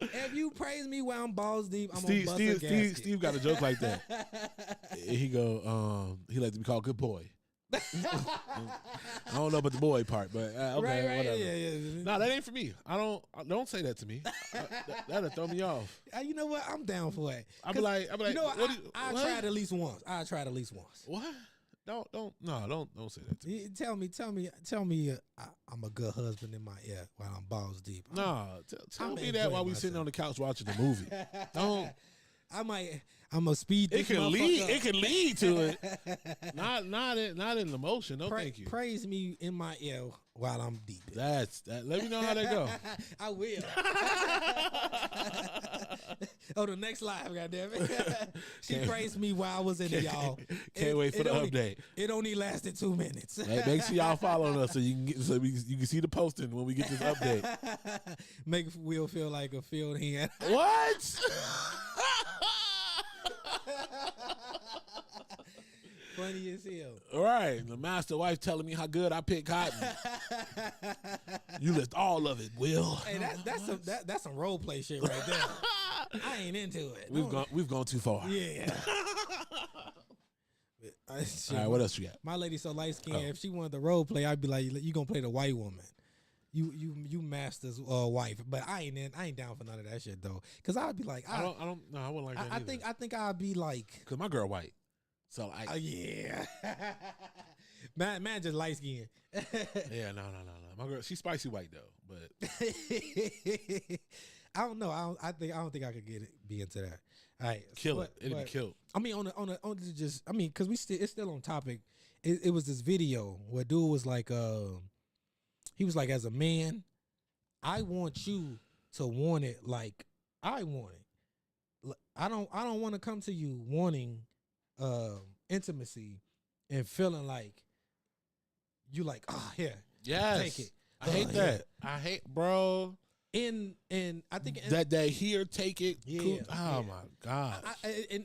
If you praise me while I'm balls deep, I'm gonna bust a gasket. Steve got a joke like that. He go, he like to be called good boy. I don't know about the boy part, but okay, right, whatever. Yeah. No, that ain't for me. Don't say that to me. That'll throw me off. You know what? I'm down for it. I'll be like, you know what? I tried at least once. What? Don't say that to me. Tell me, I'm a good husband in my ear while I'm balls deep. Tell me that while we sitting on the couch watching the movie. Don't. I'm a speed. It can lead to it. Not in the motion. No, thank you. Praise me in my ear while I'm deep. Let me know how that go. I will. The next live, goddammit. She praised me while I was in it, y'all. Can't wait for the update. It only lasted 2 minutes. Make sure y'all following us so you can you can see the posting when we get this update. Make Will feel like a field hand. What? Funny as hell. All right, the master wife telling me how good I pick cotton. You list all of it, Will. Hey, that's some role play shit right there. I ain't into it. We've gone too far. Yeah. All right, what else you got? My lady so light skinned. If she wanted the role play, I'd be like, you gonna play the white woman. You master's wife, but I ain't down for none of that shit though. Cause I'd be like, I wouldn't like that. I think I'd be like, cause my girl white, so yeah, man just light skinned. Yeah, no. My girl, she's spicy white though, but I don't know. I don't think I could be into that. All right, it'd be killed. I mean, on just, I mean, cause it's still on topic, it was this video where dude was like, he was like, as a man, I want you to want it like I want it. I don't want to come to you wanting intimacy and feeling like you like, here, Yes. take it. I hate that. I hate, bro. And I think that here, take it. Yeah, cool. Oh yeah. my god.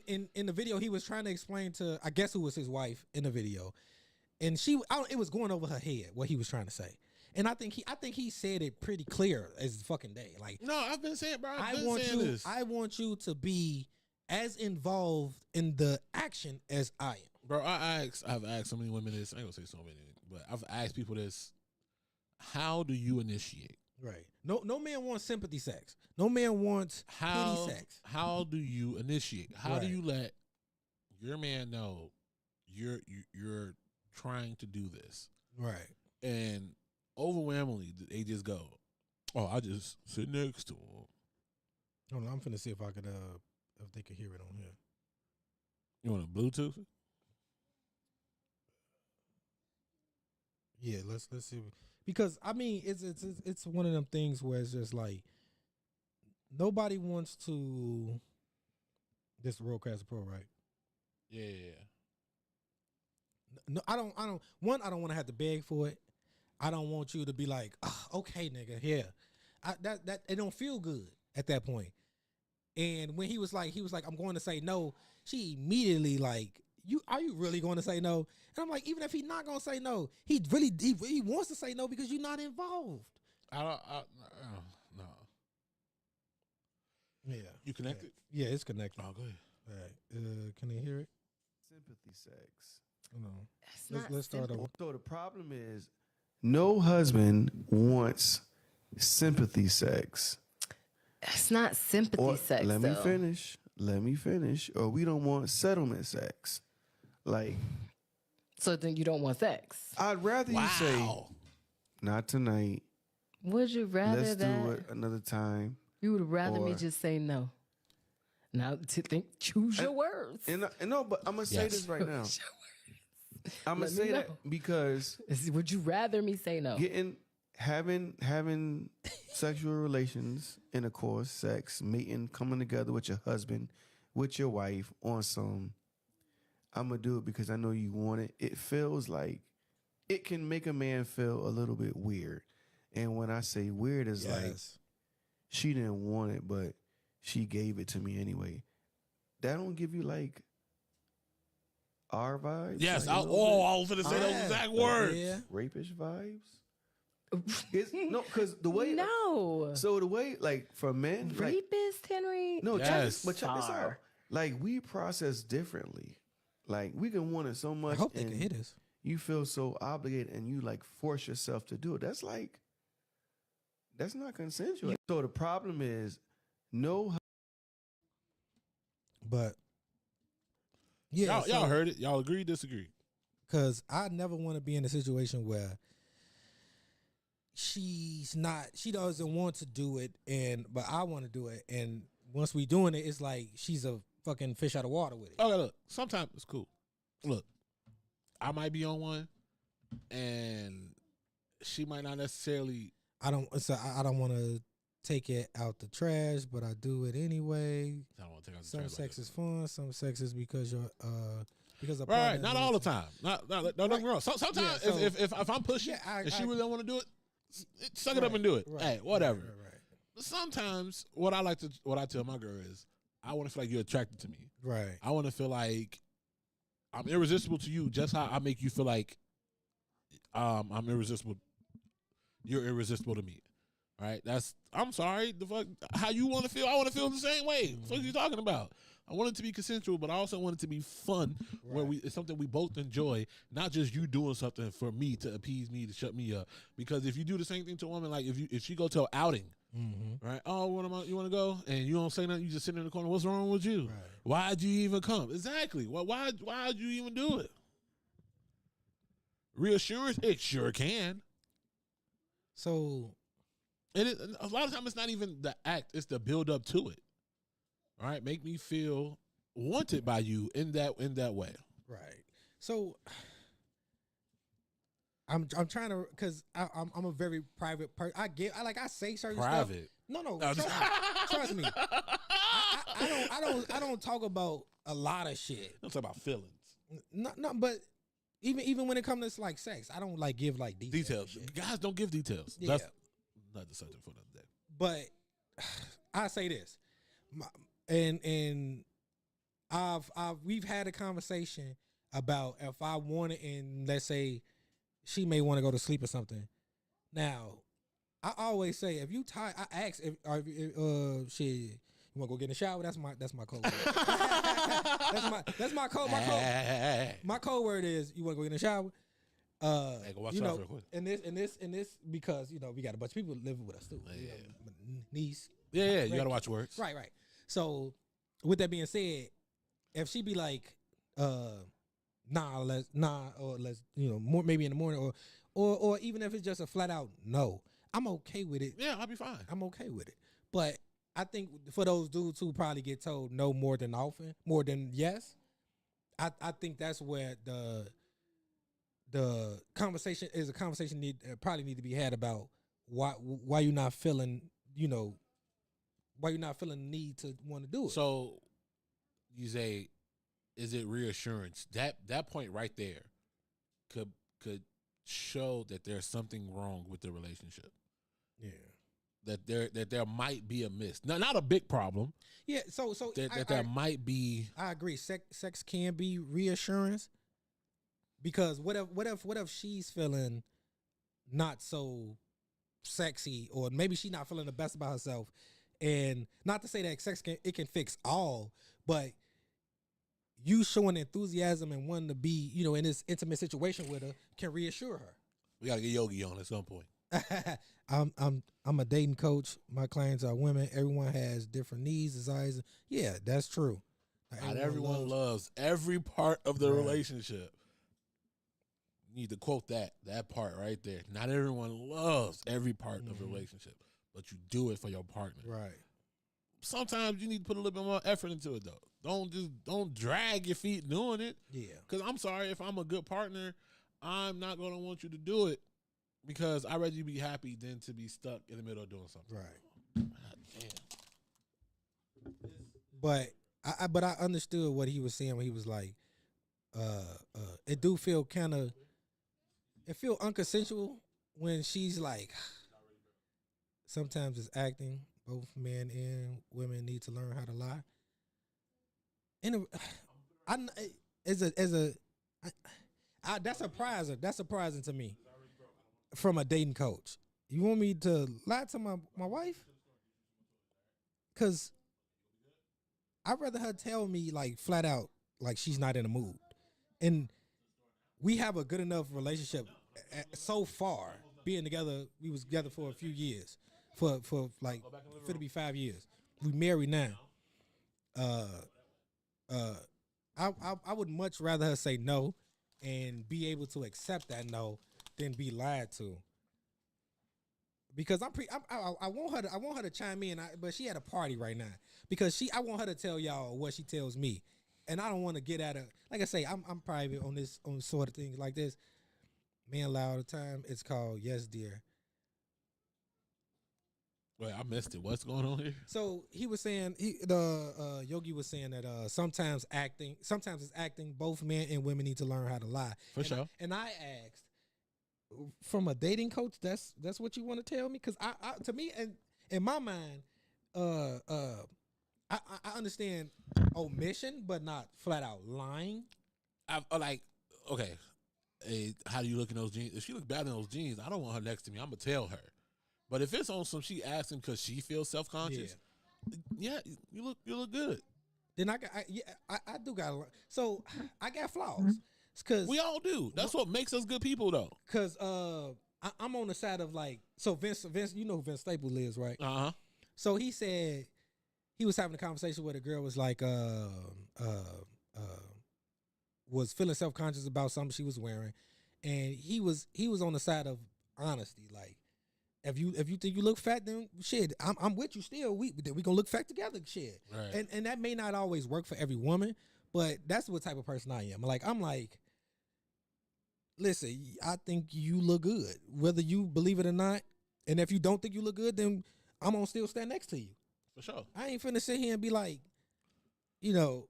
In the video, he was trying to explain to, I guess, who was his wife in the video, and it was going over her head what he was trying to say. And I think he said it pretty clear as the fucking day. Like, no, I've been saying, bro. I want you to be as involved in the action as I am. Bro, I've asked so many women this. I ain't gonna say so many, but I've asked people this. How do you initiate? Right. No man wants sympathy sex. No man wants pity sex. How do you initiate? How do you let your man know you're trying to do this? Right. And overwhelmingly, they just go, "Oh, I just sit next to him." Hold on, I'm finna see if I could if they can hear it on here. You want a Bluetooth? Yeah, let's see. Because I mean, it's one of them things where it's just like nobody wants to. This is Roadcaster Pro, right? Yeah. No, I don't. One, I don't want to have to beg for it. I don't want you to be like, okay, nigga, yeah. That it don't feel good at that point. And when he was like, I'm going to say no. She immediately like, are you really going to say no? And I'm like, even if he's not going to say no, he wants to say no because you're not involved. No. Yeah. You connected? Yeah, it's connected. Oh, go ahead. All right. Can they hear it? Sympathy sex. No. Let's start over. So the problem is, no husband wants sympathy sex. It's not sympathy sex. Let me finish. Or we don't want settlement sex. Like, so then you don't want sex. I'd rather you say, not tonight. Would you rather Let's that? do it another time. You would rather me just say no. Now choose your words. And no, but I'm gonna say this right now. I'm gonna say that because would you rather me say no? Having sexual relations, intercourse, sex, mating, coming together with your husband, with your wife on some, I'm gonna do it because I know you want it. It feels like it can make a man feel a little bit weird. And when I say weird, it's like she didn't want it, but she gave it to me anyway. That don't give you like our vibes? Yes, like I was going to say those exact words. Yeah. Rapish vibes? No, because the way... No. So the way, like, for men... Rapist, Henry? No, yes. check this out. Like, we process differently. Like, we can want it so much. I hope they can hit us. You feel so obligated and you, like, force yourself to do it. That's like... That's not consensual. So the problem is, no... But... Yeah, y'all heard it. Y'all agree, disagree? Because I never want to be in a situation where she doesn't want to do it, but I want to do it, and once we doing it, it's like she's a fucking fish out of water with it. Okay, look, sometimes it's cool. Look, I might be on one, and she might not necessarily. I don't want to take it out the trash, but I do it anyway. I don't want to take out the some trash. sex is fun. Some sex is because you're because right. Not all the time. Don't get me wrong. Sometimes if I'm pushing and she really don't want to do it, suck it up and do it. Right, hey, whatever. Right. But sometimes what I tell my girl is, I want to feel like you're attracted to me. Right. I want to feel like I'm irresistible to you, just how I make you feel like I'm irresistible. You're irresistible to me. Right? I'm sorry. The fuck, how you want to feel? I want to feel the same way. What are you talking about? I want it to be consensual, but I also want it to be fun, where it's something we both enjoy, not just you doing something for me to appease me, to shut me up. Because if you do the same thing to a woman, like if she go to an outing, right? Oh, you want to go? And you don't say nothing. You just sit in the corner. What's wrong with you? Right. Why'd you even come? Exactly. Why'd you even do it? Reassurance? It sure can. So. A lot of times it's not even the act; it's the build up to it. All right, make me feel wanted by you in that way. Right. So, I'm trying to, cause I'm a very private person. I say certain stuff. Private. No, No, trust me. I don't talk about a lot of shit. I'm talking about feelings. No, but even when it comes to like sex, I don't like give like details. Guys don't give details. Yeah. That's not the subject for another day. But I say this, and we've had a conversation about if I wanted, and let's say she may want to go to sleep or something. Now, I always say if you tired, I ask if shit, you want to go get in the shower? That's my code word. that's my code. My code word is you want to go get in the shower. Hey, go watch out real quick. And this because we got a bunch of people living with us too. Yeah. Niece. Yeah, you gotta watch words. Right. So with that being said, if she be like, or let's more maybe in the morning or even if it's just a flat out no, I'm okay with it. Yeah, I'll be fine. I'm okay with it. But I think for those dudes who probably get told no more than yes, I think that's where the conversation probably need to be had about why you're not feeling why you're not feeling the need to want to do it. So you say, is it reassurance? That point right there could show that there's something wrong with the relationship. Yeah. That there might be a miss. Not a big problem. Yeah, so there might be. I agree. Sex can be reassurance because what if she's feeling not so sexy, or maybe she's not feeling the best about herself, and not to say that sex can fix all, but you showing enthusiasm and wanting to be in this intimate situation with her can reassure her. We gotta get Yogi on at some point. I'm a dating coach. My clients are women. Everyone has different needs, desires. Yeah, that's true. Not everyone loves every part of the relationship. You need to quote that part right there. Not everyone loves every part of the relationship, but you do it for your partner. Right. Sometimes you need to put a little bit more effort into it though. Don't drag your feet doing it. Yeah. Because I'm sorry, if I'm a good partner, I'm not gonna want you to do it. Because I'd rather you be happy than to be stuck in the middle of doing something. Right. God, damn. But I understood what he was saying when he was like, it do feel it feel unconsensual when she's like, sometimes it's acting. Both men and women need to learn how to lie. That's surprising. That's surprising to me. From a dating coach, you want me to lie to my wife? Cause I'd rather her tell me like flat out like she's not in the mood, and we have a good enough relationship so far. Being together, we was together for a few years, for to be 5 years. We married now. I would much rather her say no and be able to accept that no than be lied to. Because I want her to chime in, but she at a party right now. Because I want her to tell y'all what she tells me, and I don't want to get at her. Like I say, I'm private on sort of things like this. Man lie all the time. It's called Yes Dear. Wait, I missed it. What's going on here? So he was saying Yogi was saying that sometimes it's acting. Both men and women need to learn how to lie. For sure. And I asked, from a dating coach, that's what you want to tell me? Because I to me, and in my mind, I understand omission, but not flat out lying. Okay, hey, how do you look in those jeans? If she look bad in those jeans, I don't want her next to me. I'm gonna tell her. But if it's on some she asking because she feels self-conscious, yeah, you look good. Then I do got so I got flaws. Cause we all do. That's what makes us good people, though. Cause I'm on the side of like, so Vince, you know who Vince Staples is, right? So he said he was having a conversation where the girl was like, was feeling self-conscious about something she was wearing, and he was on the side of honesty. Like, if you think you look fat, then shit, I'm with you still. We gonna look fat together, shit. Right. And that may not always work for every woman, but that's what type of person I am. I'm like, listen, I think you look good, whether you believe it or not. And if you don't think you look good, then I'm gonna still stand next to you. For sure. I ain't finna sit here and be like, you know,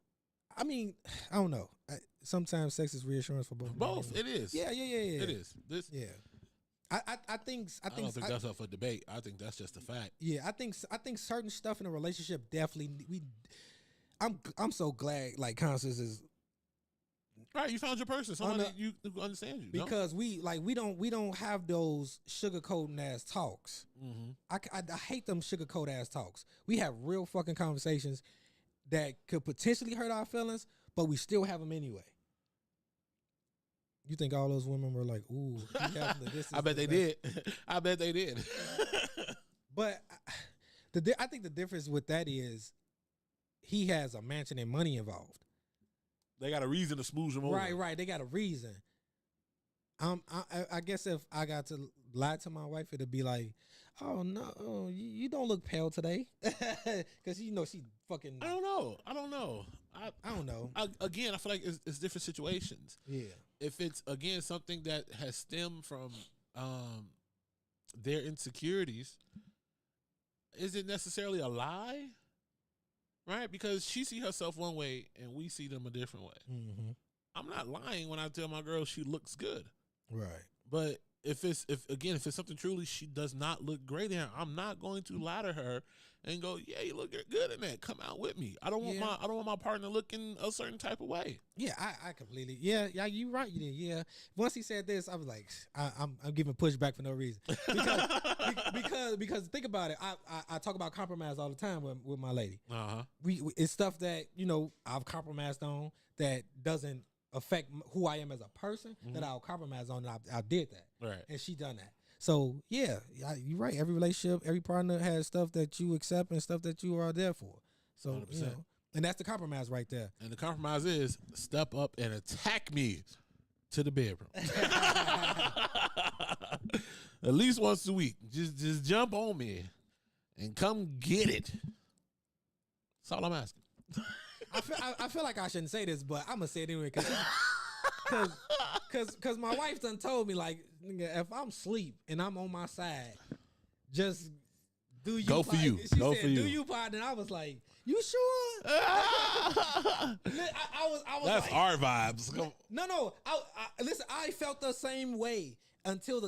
I mean, I don't know. Sometimes sex is reassurance for both. Both. It is. Yeah. It is. Yeah. I think don't think that's up for debate. I think that's just a fact. Yeah, I think certain stuff in a relationship definitely I'm so glad like Constance is right. You found your person, somebody who understands you. Because we don't have those sugarcoating ass talks. Mm-hmm. I hate them sugarcoat ass talks. We have real fucking conversations that could potentially hurt our feelings, but we still have them anyway. You think all those women were like, "Ooh, I bet they did. I bet they did." But I think the difference with that is he has a mansion and money involved. They got a reason to smooth him over. Right. They got a reason. I guess if I got to lie to my wife, it'd be like, "Oh no, you don't look pale today," because she fucking. I don't know. I don't know. Again, I feel like it's different situations. Yeah. If it's again something that has stemmed from their insecurities, is it necessarily a lie? Right? Because she see herself one way and we see them a different way. Mm-hmm. I'm not lying when I tell my girl she looks good. Right. But if it's something truly she does not look great in, I'm not going to lie to her and go, "Yeah, you look good in that. Come out with me." I don't want my partner looking a certain type of way. Yeah, I completely. Yeah, you right. You did. Yeah. Once he said this, I was like, I'm giving pushback for no reason because think about it. I talk about compromise all the time with my lady. We it's stuff that I've compromised on that doesn't affect who I am as a person, that I'll compromise on. And I did that, right? And she done that. So yeah, you're right. Every relationship, every partner has stuff that you accept and stuff that you are there for. So 100%. And that's the compromise right there. And the compromise is step up and attack me to the bedroom. At least once a week. Just jump on me and come get it. That's all I'm asking. I feel like I shouldn't say this, but I'm gonna say it anyway because my wife done told me, like, nigga, if I'm asleep and I'm on my side, just do you go for you. She go said, for you. Do you partner? And I was like, you sure? I was that's like, our vibes. No. Listen, I felt the same way until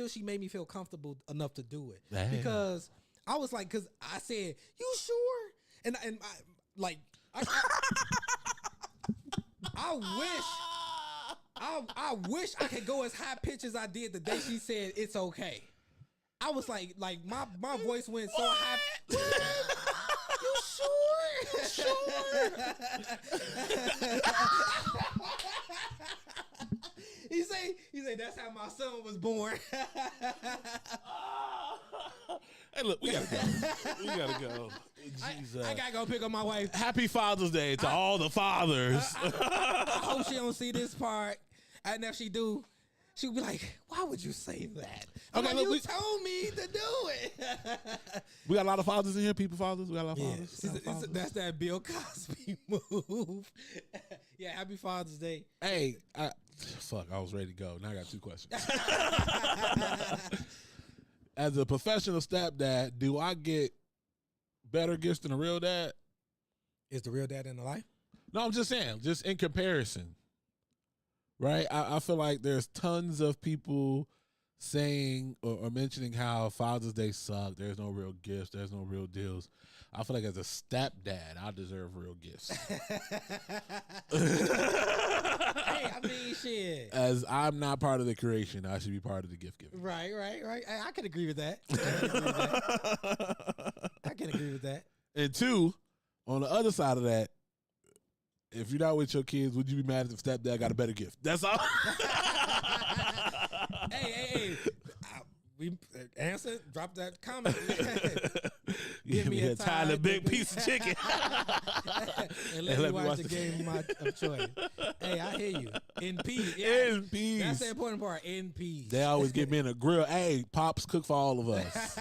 she made me feel comfortable enough to do it. Damn. Because I was like, because I said, you sure? And I wish I could go as high pitch as I did the day she said it's okay. I was like my voice went so high. You sure? He say that's how my son was born. Hey, look, we gotta go. Jesus. I gotta go pick up my wife. Happy Father's Day to all the fathers. I hope she don't see this part. And if she do, she'll be like, "Why would you say that?" Okay, look, you told me to do it. We got a lot of fathers in here. People fathers. We got a lot of fathers. That's that Bill Cosby move. Yeah, happy Father's Day. Hey, I was ready to go. Now I got two questions. As a professional stepdad, do I get better gifts than a real dad? Is the real dad in the life? No, I'm just saying, just in comparison. Right? I feel like there's tons of people saying or mentioning how Father's Day sucked. There's no real gifts. There's no real deals. I feel like as a stepdad, I deserve real gifts. Hey, I mean, shit. As I'm not part of the creation, I should be part of the gift giving. Right. I can agree with that. I can agree with that. And two, on the other side of that, if you're not with your kids, would you be mad if stepdad got a better gift? That's all. Hey. We answer. Drop that comment. Give me a tiny big piece of chicken. and let me watch the game of choice. Hey, I hear you. In peace. Yeah, in peace. That's the important part. In peace. They always get me in a grill. Hey, Pops, cook for all of us.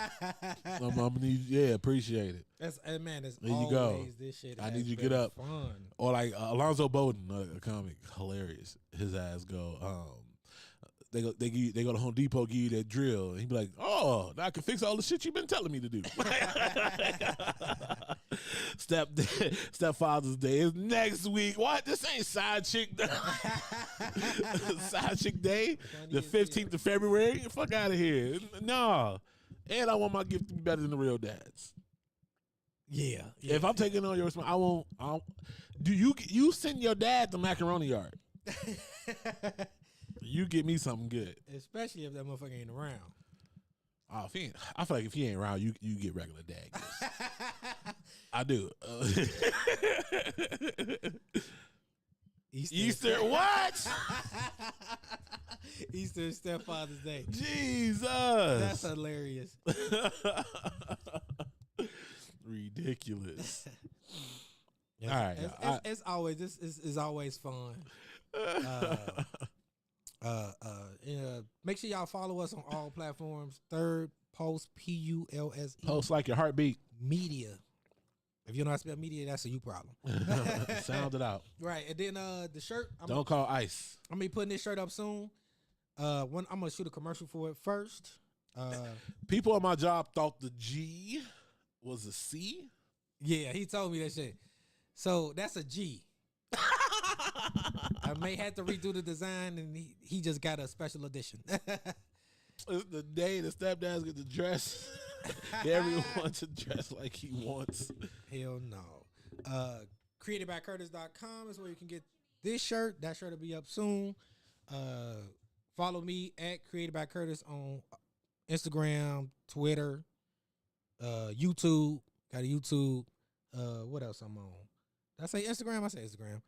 I'm gonna need. Yeah, appreciate it. That's man. That's there you always go. This shit. I need you to get up. Fun. Or like Alonzo Bowden, a comic, hilarious. His ass go. they go to Home Depot, give you that drill, and he be like, "Oh, now I can fix all the shit you've been telling me to do." Stepfather's Day is next week. What? This ain't side chick side chick day. The 15th of February. Fuck out of here. No. And I want my gift to be better than the real dads. Yeah. If I'm taking on your responsibility, I won't. Do you send your dad to macaroni yard? You get me something good. Especially if that motherfucker ain't around. Oh, I feel like if he ain't around, you get regular dad gifts. I do. Easter what? Easter is Stepfather's Day. Jesus. That's hilarious. Ridiculous. Yes, All right. it's always this is always fun. Make sure y'all follow us on all platforms. Third Post PULSE. Post like your heartbeat. Media. If you don't know how to spell media, that's a you problem. Sound it out. Right, and then the shirt. Don't call ICE. I'm gonna be putting this shirt up soon. I'm gonna shoot a commercial for it first. People on my job thought the G was a C. Yeah, he told me that shit. So that's a G. I may have to redo the design, and he just got a special edition. It's the day the stepdads get to dress. Everyone to dress like he wants. Hell no. Createdbycurtis.com is where you can get this shirt. That shirt will be up soon. Follow me at Created by Curtis on Instagram, Twitter, YouTube. Got a YouTube. What else I'm on? Did I say Instagram? I say Instagram.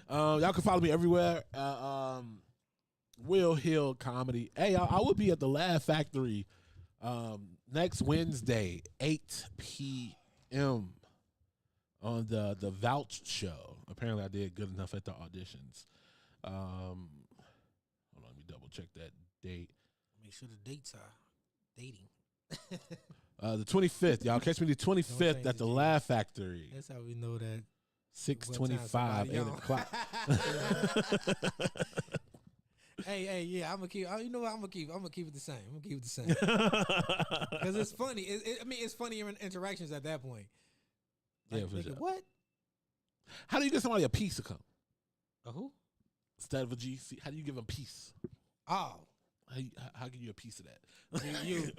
Y'all can follow me everywhere. Will Hill Comedy. Hey, I will be at the Laugh Factory next Wednesday, 8 p.m. on the Vouch Show. Apparently, I did good enough at the auditions. Hold on, let me double check that date. Make sure the dates are dating. The 25th. Y'all catch me the 25th at the Laugh Factory. That's how we know that. 6:25, 8 o'clock. Hey, yeah, I'm gonna keep. You know what? I'm gonna keep it the same. I'm gonna keep it the same because it's funny. It's funny interactions at that point. Like, Yeah, for sure. What? How do you get somebody a piece of cum? A who? Instead of a GC, how do you give them peace? Oh, How give you a piece of that? you.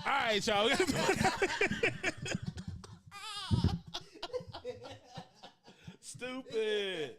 All right, y'all. Stupid.